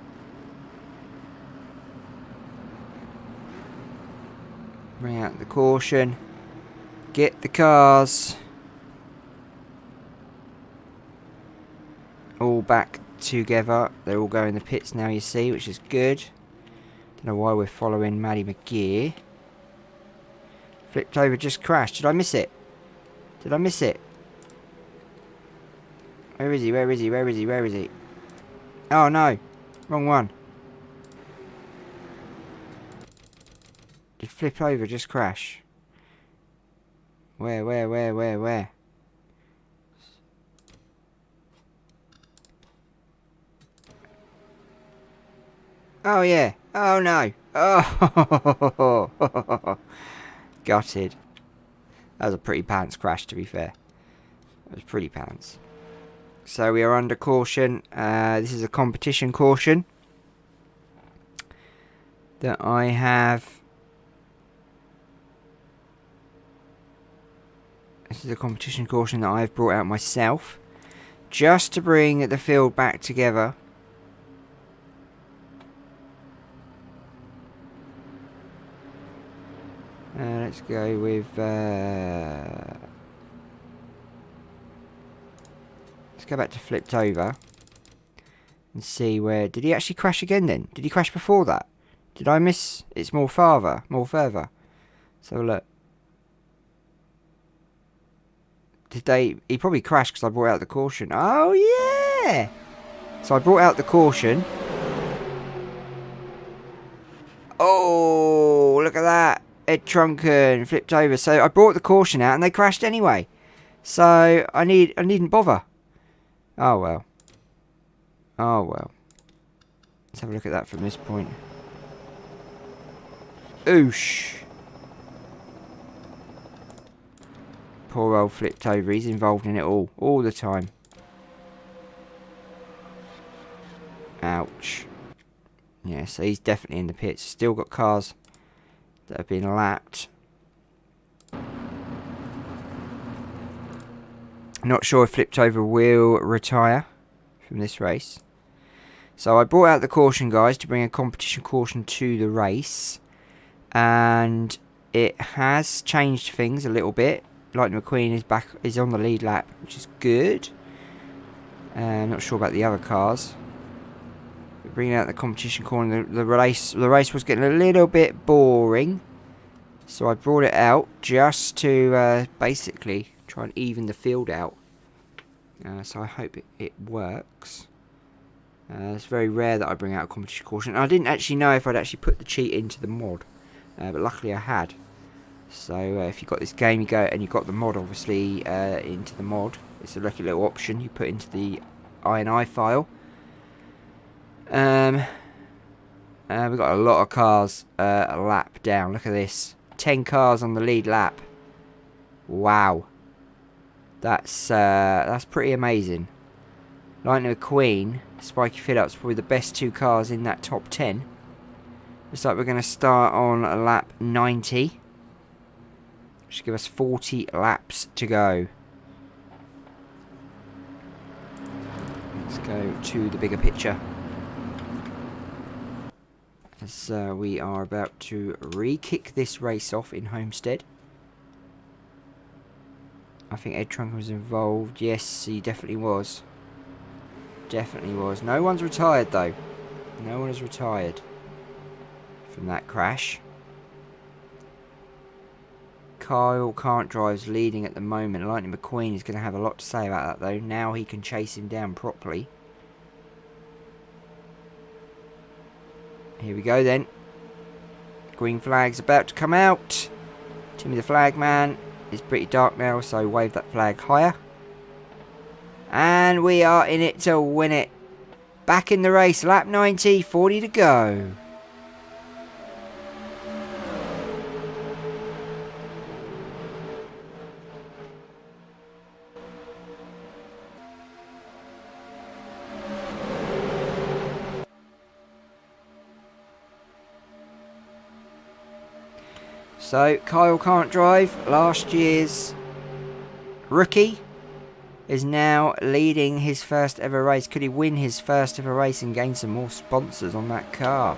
Bring out the caution. Get the cars all back together. They're all going in the pits now, you see, which is good. Don't know why we're following Maddie McGear. Flipped over, just crashed. Did I miss it? Did I miss it? Where is he? Where is he? Where is he? Where is he? Oh no, wrong one. Did flip over, just crash? Where? Oh yeah. Oh no. Oh. Gutted. That was a pretty pants crash, to be fair. It was pretty pants. So we are under caution. This is a competition caution that I have. This is a competition caution that I've brought out myself, just to bring the field back together. Let's go with. Let's go back to flipped over and see where. Did he actually crash again then? Did he crash before that? Did I miss? It's more further. So look. Did they? He probably crashed because I brought out the caution. Oh yeah. So I brought out the caution. Oh, look at that. Ed Trunken flipped over. So I brought the caution out and they crashed anyway. So I needn't bother. Oh well. Oh well. Let's have a look at that from this point. Oosh. Poor old flipped over. He's involved in it all the time. Ouch. Yeah, so he's definitely in the pits. Still got cars that have been lapped. Not sure if flipped over will retire from this race. So I brought out the caution, guys, to bring a competition caution to the race. And it has changed things a little bit. Lightning McQueen is on the lead lap, which is good. I'm not sure about the other cars. But bringing out the competition corner, the race was getting a little bit boring, so I brought it out just to basically try and even the field out. So I hope it works. It's very rare that I bring out a competition caution. I didn't actually know if I'd actually put the cheat into the mod, but luckily I had. So if you've got this game, you go and you've got the mod, obviously, into the mod. It's a lucky little option you put into the INI file. We've got a lot of cars a lap down. Look at this. 10 cars on the lead lap. Wow. That's pretty amazing. Lightning McQueen, Spiky Phillips, probably the best 2 cars in that top 10. Looks like we're going to start on lap 90. Should give us 40 laps to go. Let's go to the bigger picture. As we are about to re-kick this race off in Homestead. I think Ed Trunken was involved. Yes, he definitely was. Definitely was. No one's retired though. No one is retired from that crash. Kyle Can't Drive's leading at the moment. Lightning McQueen is going to have a lot to say about that, though. Now he can chase him down properly. Here we go, then. Green flag's about to come out. Timmy the Flagman is pretty dark now, so wave that flag higher. And we are in it to win it. Back in the race, lap 90, 40 to go. So, Kyle Can't Drive, last year's rookie, is now leading his first ever race. Could he win his first ever race and gain some more sponsors on that car?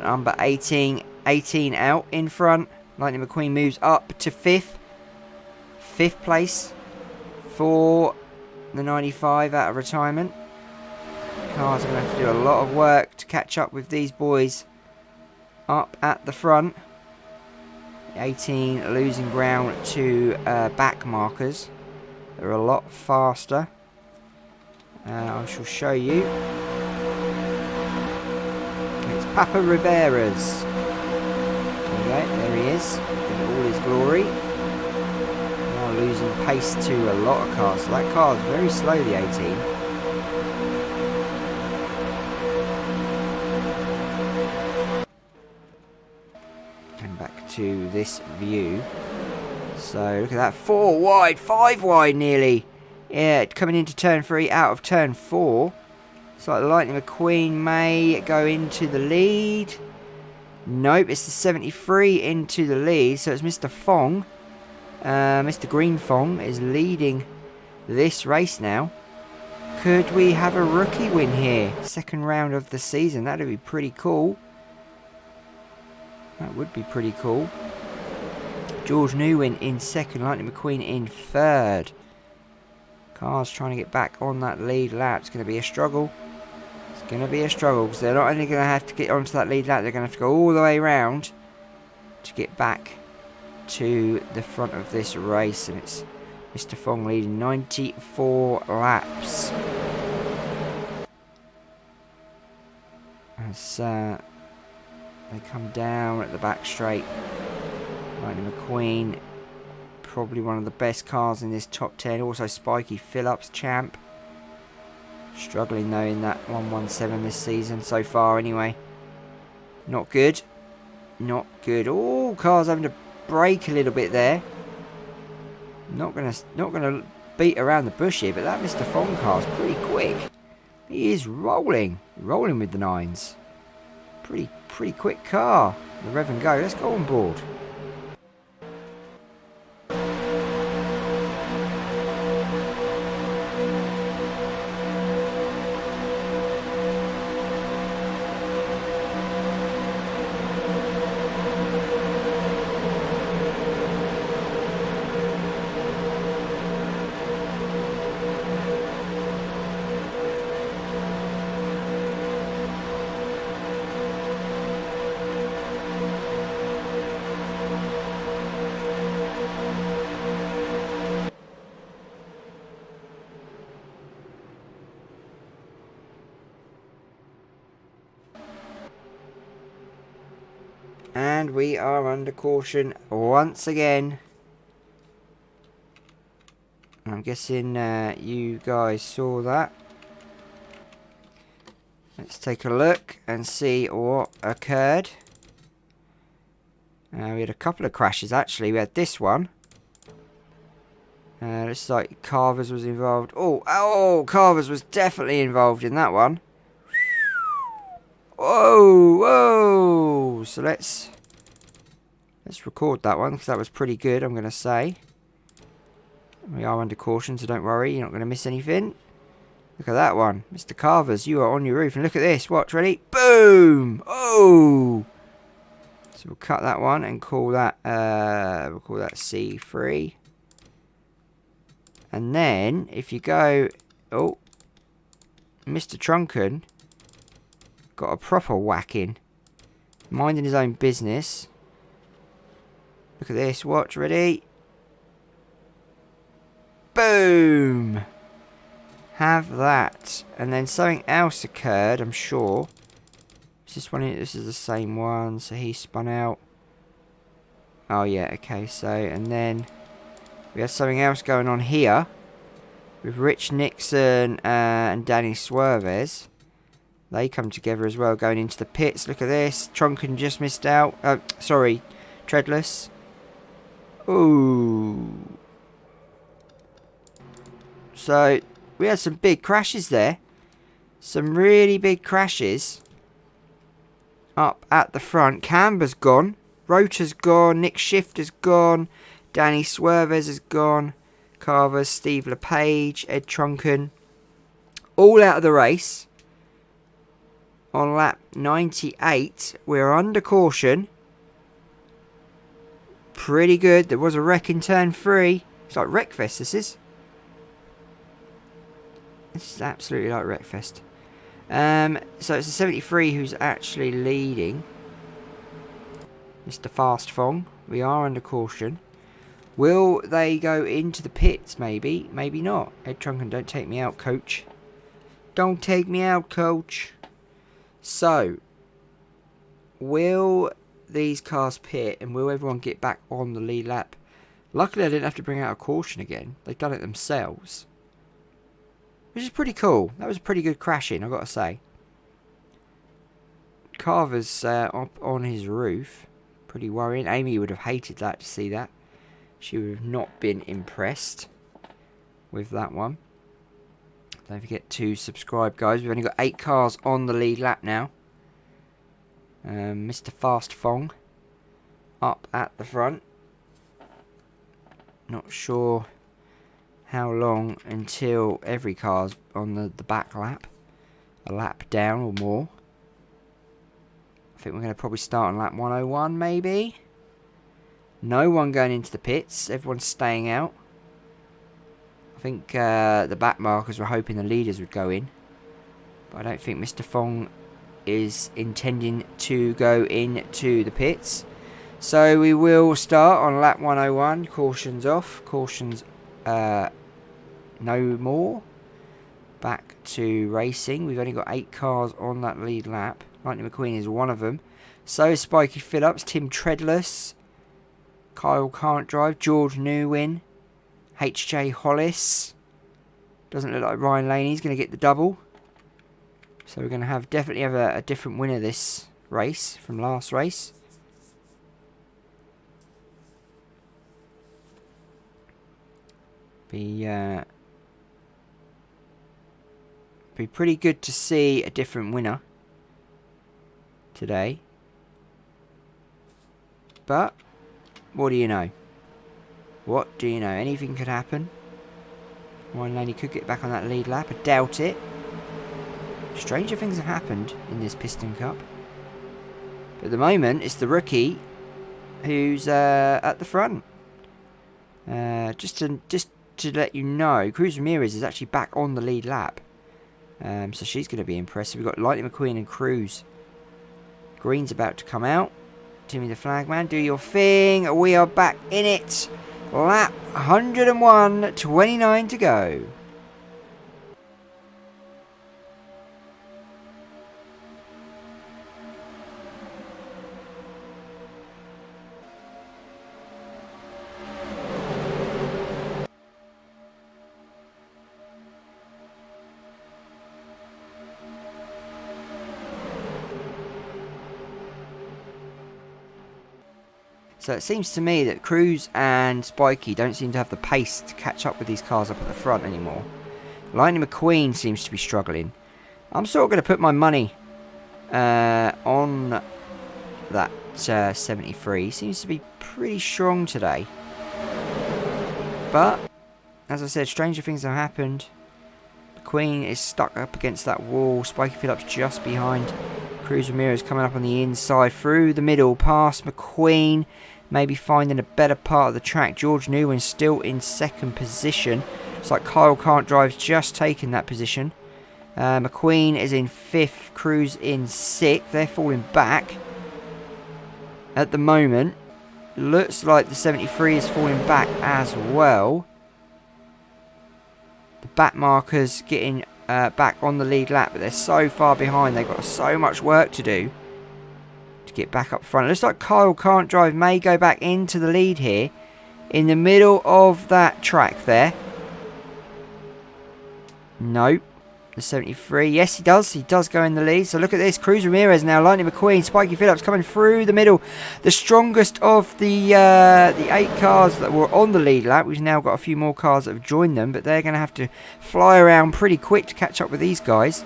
Number 18 out in front. Lightning McQueen moves up to 5th. 5th place for the 95 out of retirement. Cars are going to have to do a lot of work to catch up with these boys up at the front. 18 losing ground to back markers. They're a lot faster. I shall show you. It's Papa Rivera's. There we go, there he is, in all his glory. Now losing pace to a lot of cars. So that car is very slow, the 18. And back to this view. So look at that, 4 wide, 5 wide nearly. Yeah, coming into turn 3 out of turn 4. It's like the Lightning McQueen may go into the lead. Nope, it's the 73 into the lead. So it's Mr. Fong. Mr. Green Fong is leading this race now. Could we have a rookie win here? Second round of the season. That would be pretty cool. That would be pretty cool. George Newin in second, Lightning McQueen in third. Cars trying to get back on that lead lap. It's going to be a struggle. It's going to be a struggle because they're not only going to have to get onto that lead lap, they're going to have to go all the way around to get back to the front of this race. And it's Mr. Fong leading 94 laps. As they come down at the back straight. Lightning McQueen, probably one of the best cars in this top 10. Also Spiky Phillips, champ. Struggling though in that 117 this season so far anyway. Not good. Not good. Oh, cars having to brake a little bit there. Not gonna beat around the bush here, but that Mr. Fong car's pretty quick. He is rolling with the 9s. Pretty quick car. The rev and go. Let's go on board. And we are under caution once again. I'm guessing you guys saw that. Let's take a look and see what occurred. We had a couple of crashes actually. We had this one. Looks like Carver's was involved. Oh, Carver's was definitely involved in that one. Whoa. So let's record that one because that was pretty good, I'm going to say. We are under caution, so don't worry, you're not going to miss anything. Look at that one. Mr. Carver's, you are on your roof. And look at this. Watch, ready? Boom! Oh! So we'll cut that one and call that, we'll call that C3. And then, if you go, oh, Mr. Trunken got a proper whacking. Minding his own business. Look at this. Watch. Ready? Boom! Have that. And then something else occurred, I'm sure. Is this one? This is the same one. So he spun out. Oh, yeah. Okay, so, and then we have something else going on here. With Rich Nixon and Danny Suarez. They come together as well, going into the pits. Look at this. Trunken just missed out. Sorry. Treadless. Ooh. So, we had some big crashes there. Some really big crashes. Up at the front. Camber's gone. Rotor's gone. Nick Shifter's gone. Danny Suarez is gone. Carver, Steve LePage, Ed Trunken. All out of the race. On lap 98. We're under caution. Pretty good. There was a wreck in turn 3. It's like Wreckfest, this is. This is absolutely like Wreckfest. So it's the 73 who's actually leading. Mr. Fast Fong. We are under caution. Will they go into the pits, maybe? Maybe not. Ed Trunken, don't take me out, coach. Don't take me out, coach. So, will these cars pit and will everyone get back on the lead lap? Luckily, I didn't have to bring out a caution again. They've done it themselves. Which is pretty cool. That was a pretty good crashing, I've got to say. Carver's up on his roof. Pretty worrying. Amy would have hated that, to see that. She would have not been impressed with that one. Don't forget to subscribe, guys. We've only got 8 cars on the lead lap now. Mr. Fast Fong up at the front. Not sure how long until every car's on the back lap. A lap down or more. I think we're going to probably start on lap 101, maybe. No one going into the pits. Everyone's staying out. I think the back markers were hoping the leaders would go in. But I don't think Mr. Fong is intending to go into the pits. So we will start on lap 101. Cautions off. Cautions no more. Back to racing. We've only got 8 cars on that lead lap. Lightning McQueen is one of them. So is Spiky Phillips, Tim Treadless, Kyle Can't Drive, George Newwin, HJ Hollis. Doesn't look like Ryan Laney's going to get the double. So we're going to definitely have a different winner this race from last race. Be pretty good to see a different winner today. But what do you know? What do you know? Anything could happen. Ryan Laney could get back on that lead lap. I doubt it. Stranger things have happened in this Piston Cup. But at the moment, it's the rookie who's at the front. Just to let you know, Cruz Ramirez is actually back on the lead lap. So she's going to be impressive. We've got Lightning McQueen and Cruz. Green's about to come out. Timmy the Flagman, do your thing. We are back in it. Lap 101, 29 to go. So it seems to me that Cruz and Spiky don't seem to have the pace to catch up with these cars up at the front anymore. Lightning McQueen seems to be struggling. I'm sort of going to put my money on that 73. Seems to be pretty strong today. But, as I said, stranger things have happened. McQueen is stuck up against that wall. Spiky Phillips just behind. Cruz Ramirez coming up on the inside, through the middle, past McQueen. Maybe finding a better part of the track. George Newman still in second position. It's like Kyle Can't Drive's just taken that position. McQueen is in 5th. Cruz in 6th. They're falling back at the moment. Looks like the 73 is falling back as well. The back markers getting back on the lead lap, but they're so far behind. They've got so much work to do to get back up front. It looks like Kyle Can't Drive may go back into the lead here in the middle of that track there. Nope. The 73. Yes, he does. He does go in the lead. So look at this. Cruz Ramirez now. Lightning McQueen. Spiky Phillips coming through the middle. The strongest of the 8 cars that were on the lead lap. We've now got a few more cars that have joined them. But they're going to have to fly around pretty quick to catch up with these guys.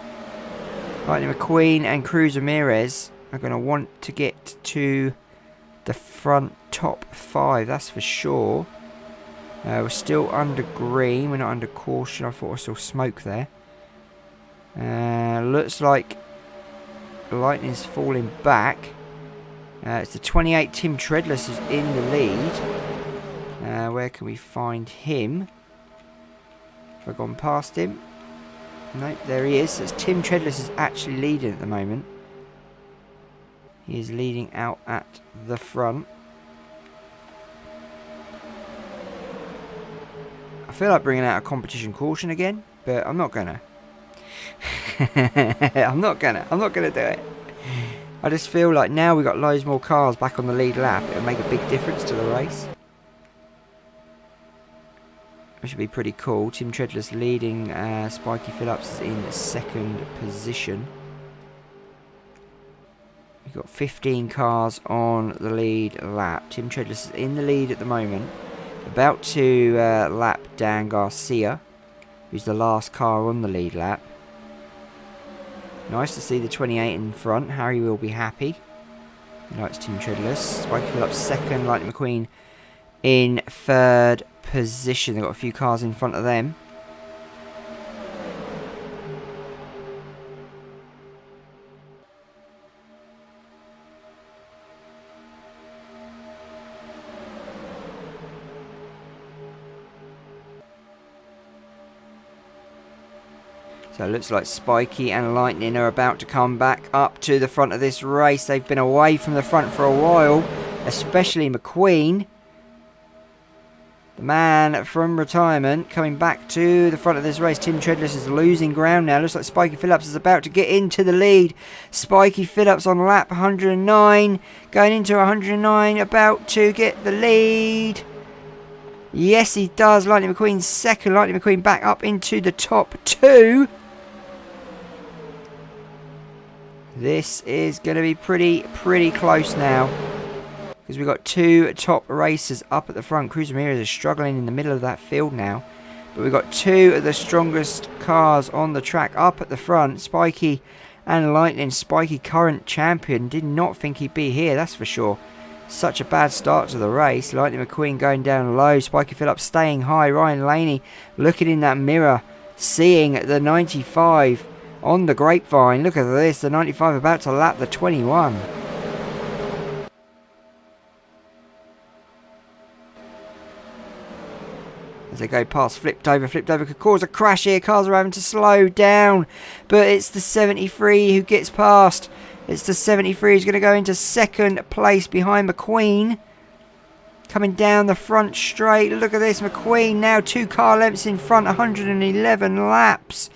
Lightning McQueen and Cruz Ramirez are going to want to get to the front top 5. That's for sure. We're still under green. We're not under caution. I thought I saw smoke there. Looks like Lightning's falling back. It's the 28 Tim Treadless who's in the lead. Where can we find him? Have I gone past him? Nope, there he is. So it's Tim Treadless is actually leading at the moment. He is leading out at the front. I feel like bringing out a competition caution again, but I'm not gonna. I'm not gonna do it. I just feel like now we've got loads more cars back on the lead lap, it'll make a big difference to the race. Which would be pretty cool. Tim Treadless leading, Spiky Phillips is in 2nd position. We've got 15 cars on the lead lap. Tim Treadless is in the lead at the moment. About to lap Dan Garcia, who's the last car on the lead lap. Nice to see the 28 in front. Harry will be happy. He likes Tim Treadless. Spiky Phillips 2nd. Lightning McQueen in 3rd position. They've got a few cars in front of them. So it looks like Spiky and Lightning are about to come back up to the front of this race. They've been away from the front for a while, especially McQueen. The man from retirement coming back to the front of this race. Tim Treadless is losing ground now. Looks like Spiky Phillips is about to get into the lead. Spiky Phillips on lap 109, going into 109, about to get the lead. Yes, he does. Lightning McQueen 2nd. Lightning McQueen back up into the top 2. This is going to be pretty close now. Because we've got 2 top racers up at the front. Cruz Ramirez is struggling in the middle of that field now. But we've got 2 of the strongest cars on the track up at the front. Spiky and Lightning. Spiky, current champion. Did not think he'd be here, that's for sure. Such a bad start to the race. Lightning McQueen going down low. Spiky Phillips staying high. Ryan Laney looking in that mirror. Seeing the 95 on the grapevine. Look at this. The 95 about to lap the 21. As they go past, flipped over could cause a crash here. Cars are having to slow down. But it's the 73 who gets past. It's the 73 who's going to go into 2nd place behind McQueen. Coming down the front straight. Look at this. McQueen now 2 car lengths in front. 111 laps.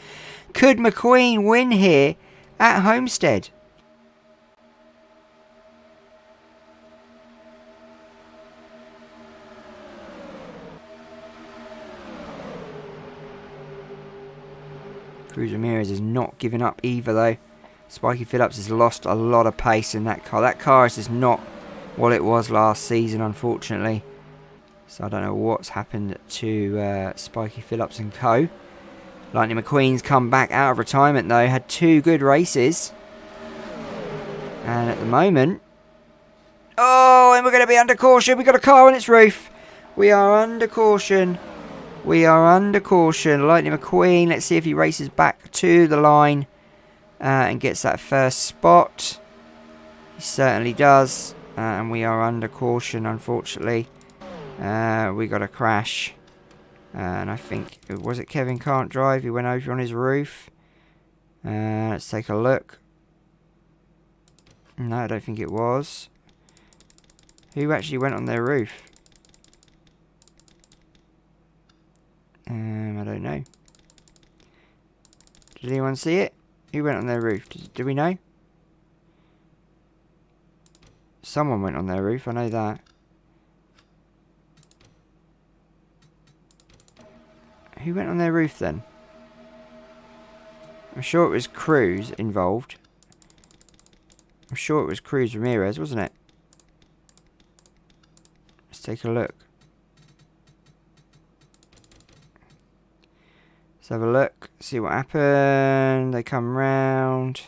Could McQueen win here at Homestead? Cruz Ramirez is not giving up either though. Spiky Phillips has lost a lot of pace in that car. That car is just not what it was last season, unfortunately. So I don't know what's happened to Spiky Phillips and co. Lightning McQueen's come back out of retirement though. Had 2 good races. And at the moment... Oh, and we're going to be under caution. We've got a car on its roof. We are under caution. We are under caution. Lightning McQueen, let's see if he races back to the line and gets that first spot. He certainly does. And we are under caution, unfortunately. We got a crash. And I think, was it Kevin Can't Drive? He went over on his roof. Let's take a look. No, I don't think it was. Who actually went on their roof? I don't know. Did anyone see it? Who went on their roof? Do we know? Someone went on their roof, I know that. Who went on their roof then? I'm sure it was Cruz involved. I'm sure it was Cruz Ramirez, wasn't it? Let's take a look. Let's have a look, see what happened. They come round.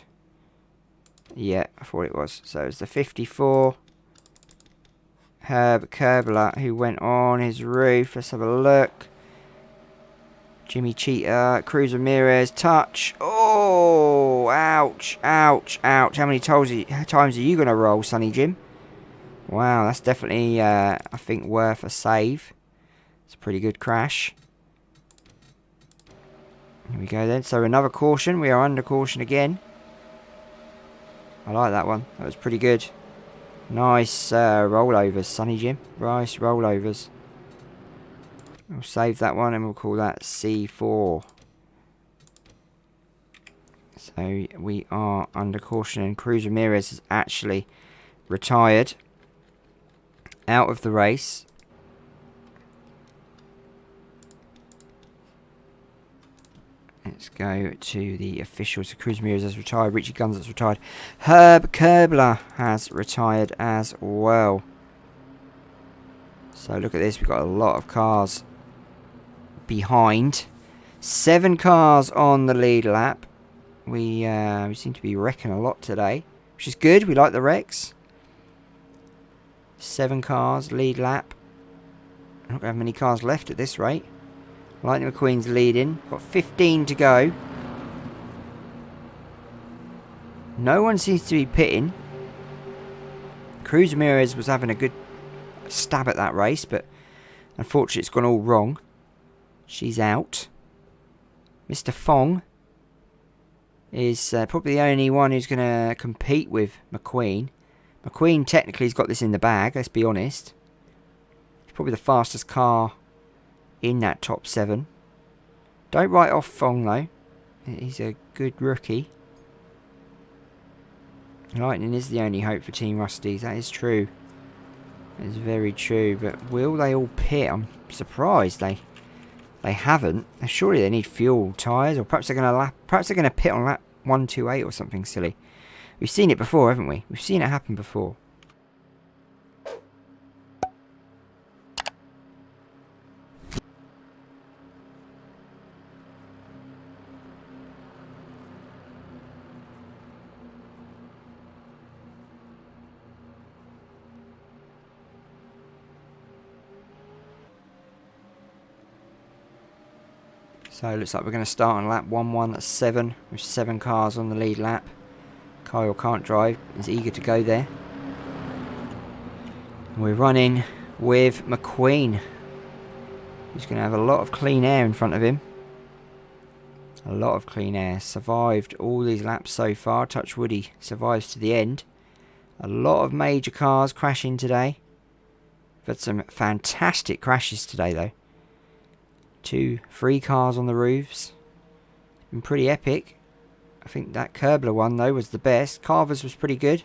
Yeah, I thought it was. So it's the 54. Herb Kerbler who went on his roof. Let's have a look. Jimmy Cheetah, Cruz Ramirez, touch. Oh, ouch, ouch, ouch. How many times are you going to roll, Sonny Jim? Wow, that's definitely, I think, worth a save. It's a pretty good crash. Here we go then. So another caution. We are under caution again. I like that one. That was pretty good. Nice rollovers, Sonny Jim. Nice rollovers. We'll save that one and we'll call that C4. So we are under caution and Cruz Ramirez has actually retired out of the race. Let's go to the officials. So Cruz Ramirez has retired. Richie Guns has retired. Herb Kerbler has retired as well. So look at this. We've got a lot of cars behind. 7 cars on the lead lap. We seem to be wrecking a lot today, which is good. We like the wrecks. 7 cars, lead lap. I'm not going to have many cars left at this rate. Lightning McQueen's leading. Got 15 to go. No one seems to be pitting. Cruz Ramirez was having a good stab at that race, but unfortunately it's gone all wrong. She's out. Mr. Fong is probably the only one who's going to compete with McQueen. McQueen technically has got this in the bag, let's be honest. He's probably the fastest car in that top 7. Don't write off Fong though. He's a good rookie. Lightning is the only hope for Team Rusties. That is true. That is very true. But will they all pit? I'm surprised they haven't. Surely they need fuel tyres, or perhaps they're going to pit on lap 128 or something silly. We've seen it before, haven't we? We've seen it happen before. So it looks like we're going to start on lap 117 with 7 cars on the lead lap. Kyle can't drive, he's eager to go there. And we're running with McQueen. He's going to have a lot of clean air in front of him. A lot of clean air. Survived all these laps so far. Touch wood, he survives to the end. A lot of major cars crashing today. We've had some fantastic crashes today though. 2, 3 cars on the roofs. Been pretty epic. I think that Kerbler one though was the best. Carver's was pretty good.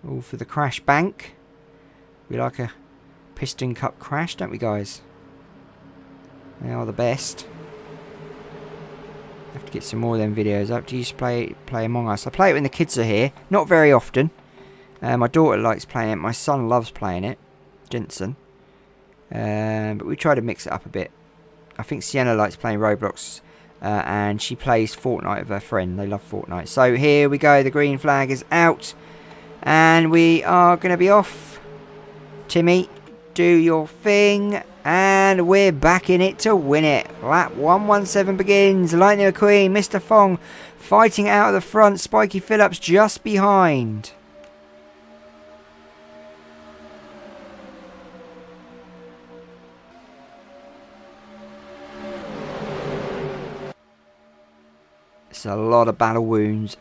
All for the crash bank. We like a Piston Cup crash, don't we guys? They are the best. Have to get some more of them videos up. Do you just play Among Us? I play it when the kids are here. Not very often. My daughter likes playing it. My son loves playing it. Jensen. But we try to mix it up a bit. I think Sienna likes playing Roblox, and she plays Fortnite with her friend. They love Fortnite. So here we go. The green flag is out, and we are going to be off. Timmy, do your thing, and we're back in it to win it. Lap 117 begins. Lightning McQueen, Mr. Fong fighting out of the front. Spiky Phillips just behind. There's a lot of battle wounds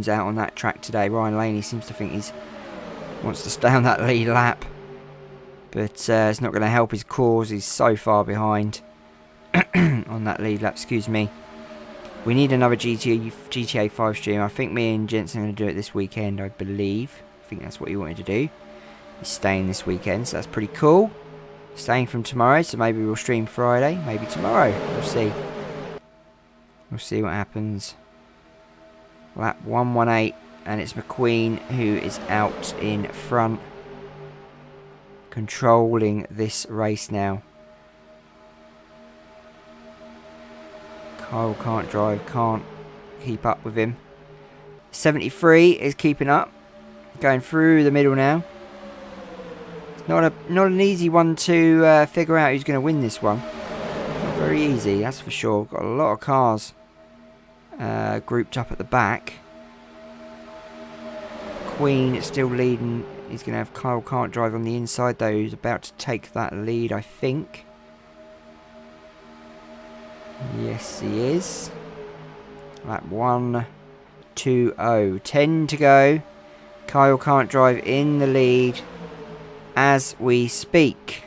out on that track today. Ryan Laney seems to think he's Wants to stay on that lead lap. But it's not going to help his cause. He's so far behind on that lead lap. Excuse me. We need another GTA 5 stream. I think me and Jensen are going to do it this weekend, I believe. I think that's what he wanted to do. He's staying this weekend, so that's pretty cool. Staying from tomorrow, so maybe we'll stream Friday. Maybe tomorrow. We'll see. We'll see what happens. Lap 118. And it's McQueen who is out in front. Controlling this race now. Kyle can't drive, can't keep up with him. 73 is keeping up. Going through the middle now. It's not an easy one to figure out who's going to win this one. Not very easy, that's for sure. Got a lot of cars grouped up at the back. Queen still leading. He's going to have Kyle can't drive on the inside though. He's about to take that lead, I think. Yes, he is. Lap 1:20. 10 to go. Kyle can't drive in the lead as we speak.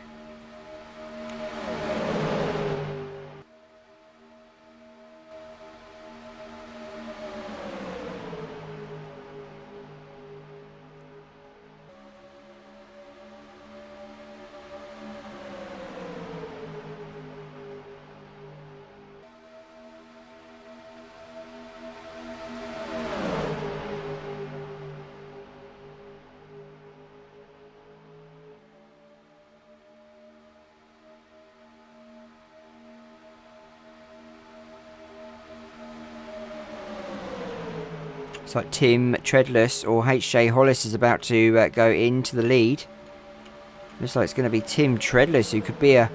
It's like Tim Treadless or HJ Hollis is about to go into the lead. Looks like it's going to be Tim Treadless who could be a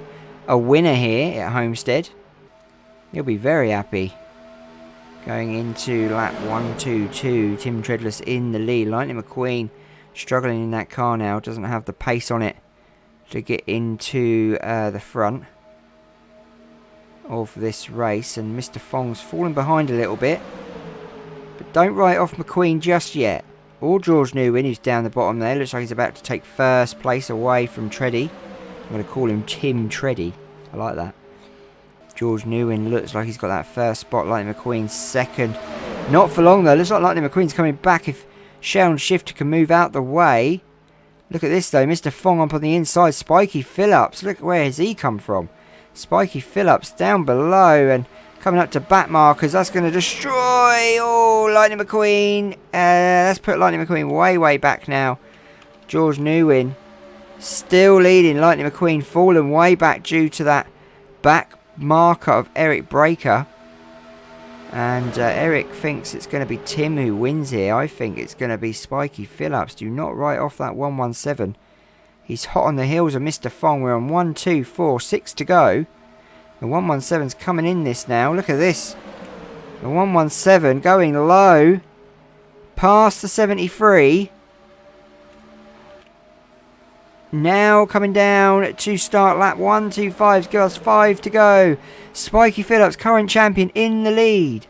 winner here at Homestead. He'll be very happy. Going into lap 122, Tim Treadless in the lead. Lightning McQueen struggling in that car now. Doesn't have the pace on it to get into the front of this race. And Mr. Fong's falling behind a little bit. But don't write off McQueen just yet. Or George Newin, who's down the bottom there. Looks like he's about to take first place away from Treddy. I'm going to call him Tim Treddy. I like that. George Newin looks like he's got that first spot. Lightning McQueen second. Not for long though. Looks like Lightning McQueen's coming back if Sheldon Shifter can move out the way. Look at this though. Mr. Fong up on the inside. Spiky Phillips. Look where has he come from. Spiky Phillips down below and coming up to back markers. That's going to destroy. Oh, Lightning McQueen. Let's put Lightning McQueen way back now. George Newin still leading. Lightning McQueen fallen way back due to that back marker of Eric Breaker. And Eric thinks it's going to be Tim who wins here. I think it's going to be Spiky Phillips. Do not write off that 117. He's hot on the heels of Mr. Fong. We're on 1, 2, 4, 6 to go. The 117's coming in this now. Look at this. The 117 going low. Past the 73. Now coming down to start lap 125. Give us 5 to go. Spiky Phillips, current champion, in the lead.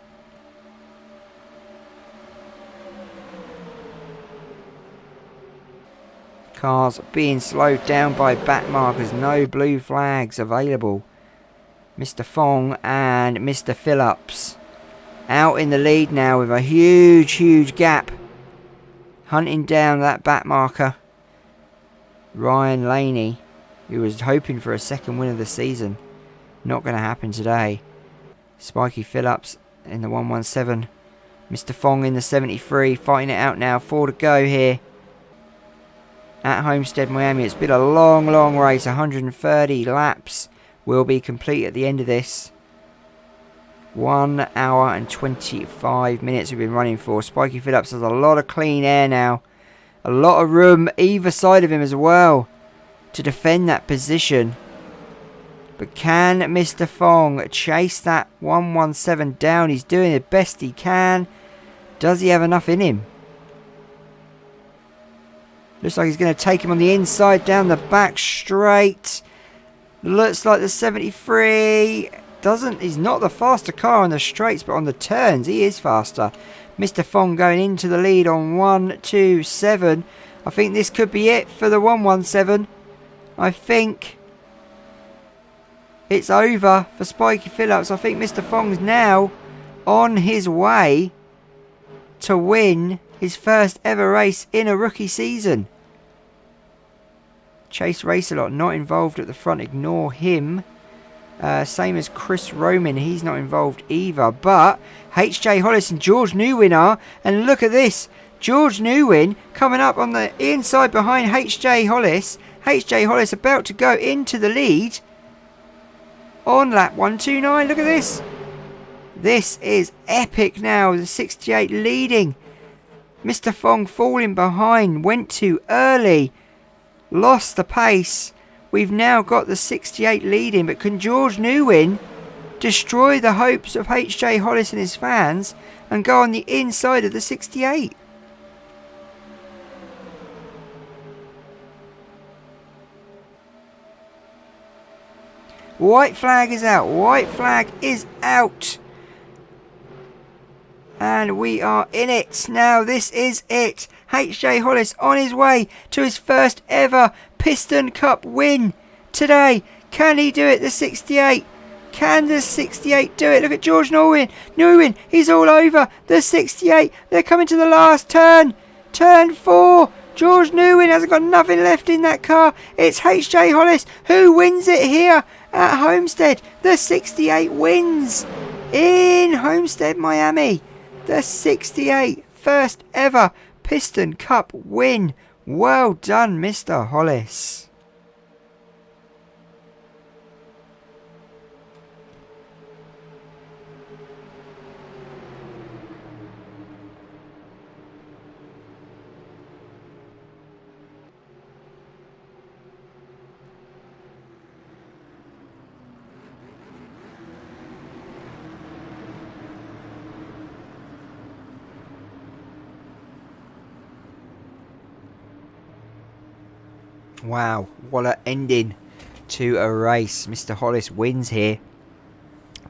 Cars being slowed down by back markers. No blue flags available. Mr. Fong and Mr. Phillips out in the lead now with a huge gap. Hunting down that back marker. Ryan Laney, who was hoping for a second win of the season. Not going to happen today. Spiky Phillips in the 117. Mr. Fong in the 73. Fighting it out now. 4 to go here at Homestead, Miami. It's been a long race. 130 laps will be complete at the end of this. 1 hour and 25 minutes we've been running for. Spiky Phillips has a lot of clean air now. A lot of room either side of him as well to defend that position. But can Mr. Fong chase that 117 down? He's doing the best he can. Does he have enough in him? Looks like he's going to take him on the inside down the back straight. Looks like the 73 doesn't. He's not the faster car on the straights, but on the turns he is faster. Mr. Fong going into the lead on 1, 2, 7. I think this could be it for the 117. I think it's over for Spiky Phillips. I think Mr. Fong's now on his way to win his first ever race in a rookie season. Chase Racelot not involved at the front. Ignore him. Same as Chris Roman. He's not involved either. But HJ Hollis and George Newwin are. And look at this. George Newwin coming up on the inside behind HJ Hollis. HJ Hollis about to go into the lead on lap 129. Look at this. This is epic now. The 68 leading. Mr. Fong falling behind. Went too early. Lost the pace. We've now got the 68 leading. But can George Newwin destroy the hopes of HJ Hollis and his fans and go on the inside of the 68? White flag is out. White flag is out. And we are in it. Now this is it. HJ Hollis on his way to his first ever Piston Cup win today. Can he do it? The 68. Can the 68 do it? Look at George Newwin. Newwin, he's all over the 68. They're coming to the last turn. Turn 4. George Newwin hasn't got nothing left in that car. It's HJ Hollis who wins it here at Homestead. The 68 wins in Homestead, Miami. The 68 first ever Piston Cup win. Well done, Mr. Hollis. Wow, what an ending to a race. Mr. Hollis wins here.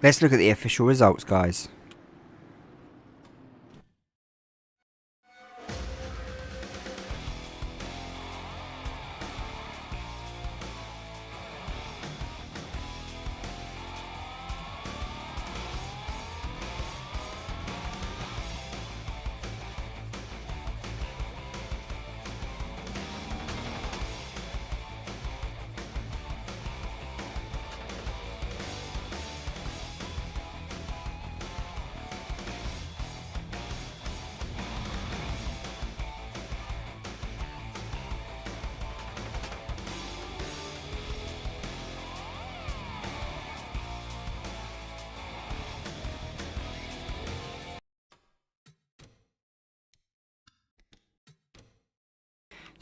Let's look at the official results, guys.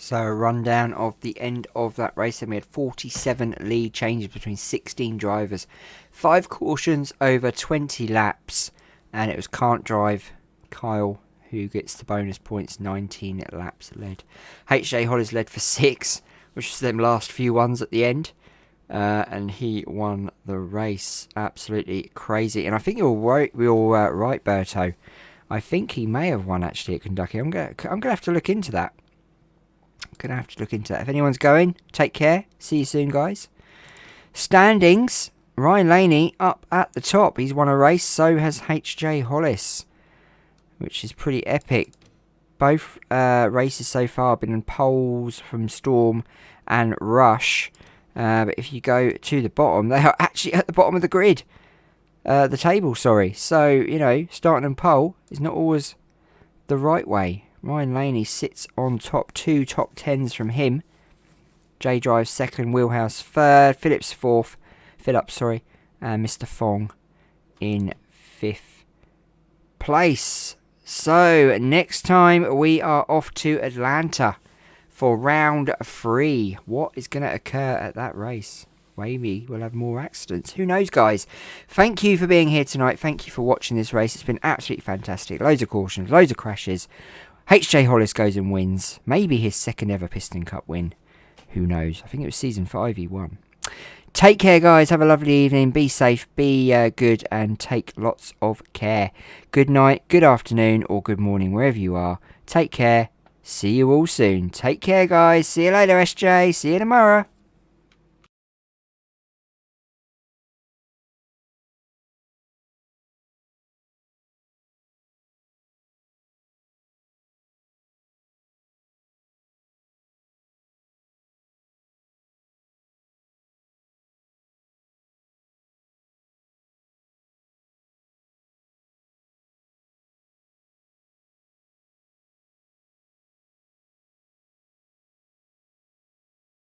So a rundown of the end of that race, and we had 47 lead changes between 16 drivers, 5 cautions over 20 laps, and it was Can't Drive Kyle who gets the bonus points. 19 laps led. HJ Hollis led for 6, which was them last few ones at the end, and he won the race. Absolutely crazy. And I think you're right, right, Berto. I think he may have won actually at Kentucky. I'm gonna have to look into that. Gonna have to look into that. If anyone's going, take care. See you soon, guys. Standings: Ryan Laney up at the top. He's won a race. So has HJ Hollis, which is pretty epic. Both races so far have been in poles from Storm and Rush. But if you go to the bottom, they are actually at the bottom of the grid. The table, sorry. So, you know, starting in pole is not always the right way. Ryan Laney sits on top, 2 top 10s from him. J Drive second, Wheelhouse third, Phillips fourth, and Mr. Fong in 5th place. So next time we are off to Atlanta for round 3. What is going to occur at that race? Maybe we'll have more accidents. Who knows, guys? Thank you for being here tonight. Thank you for watching this race. It's been absolutely fantastic. Loads of cautions, loads of crashes. HJ Hollis goes and wins. Maybe his second ever Piston Cup win. Who knows? I think it was season 5 he won. Take care, guys. Have a lovely evening. Be safe, be good, and take lots of care. Good night, good afternoon, or good morning, wherever you are. Take care. see you all soon. Take care, guys. See you later, SJ. See you tomorrow.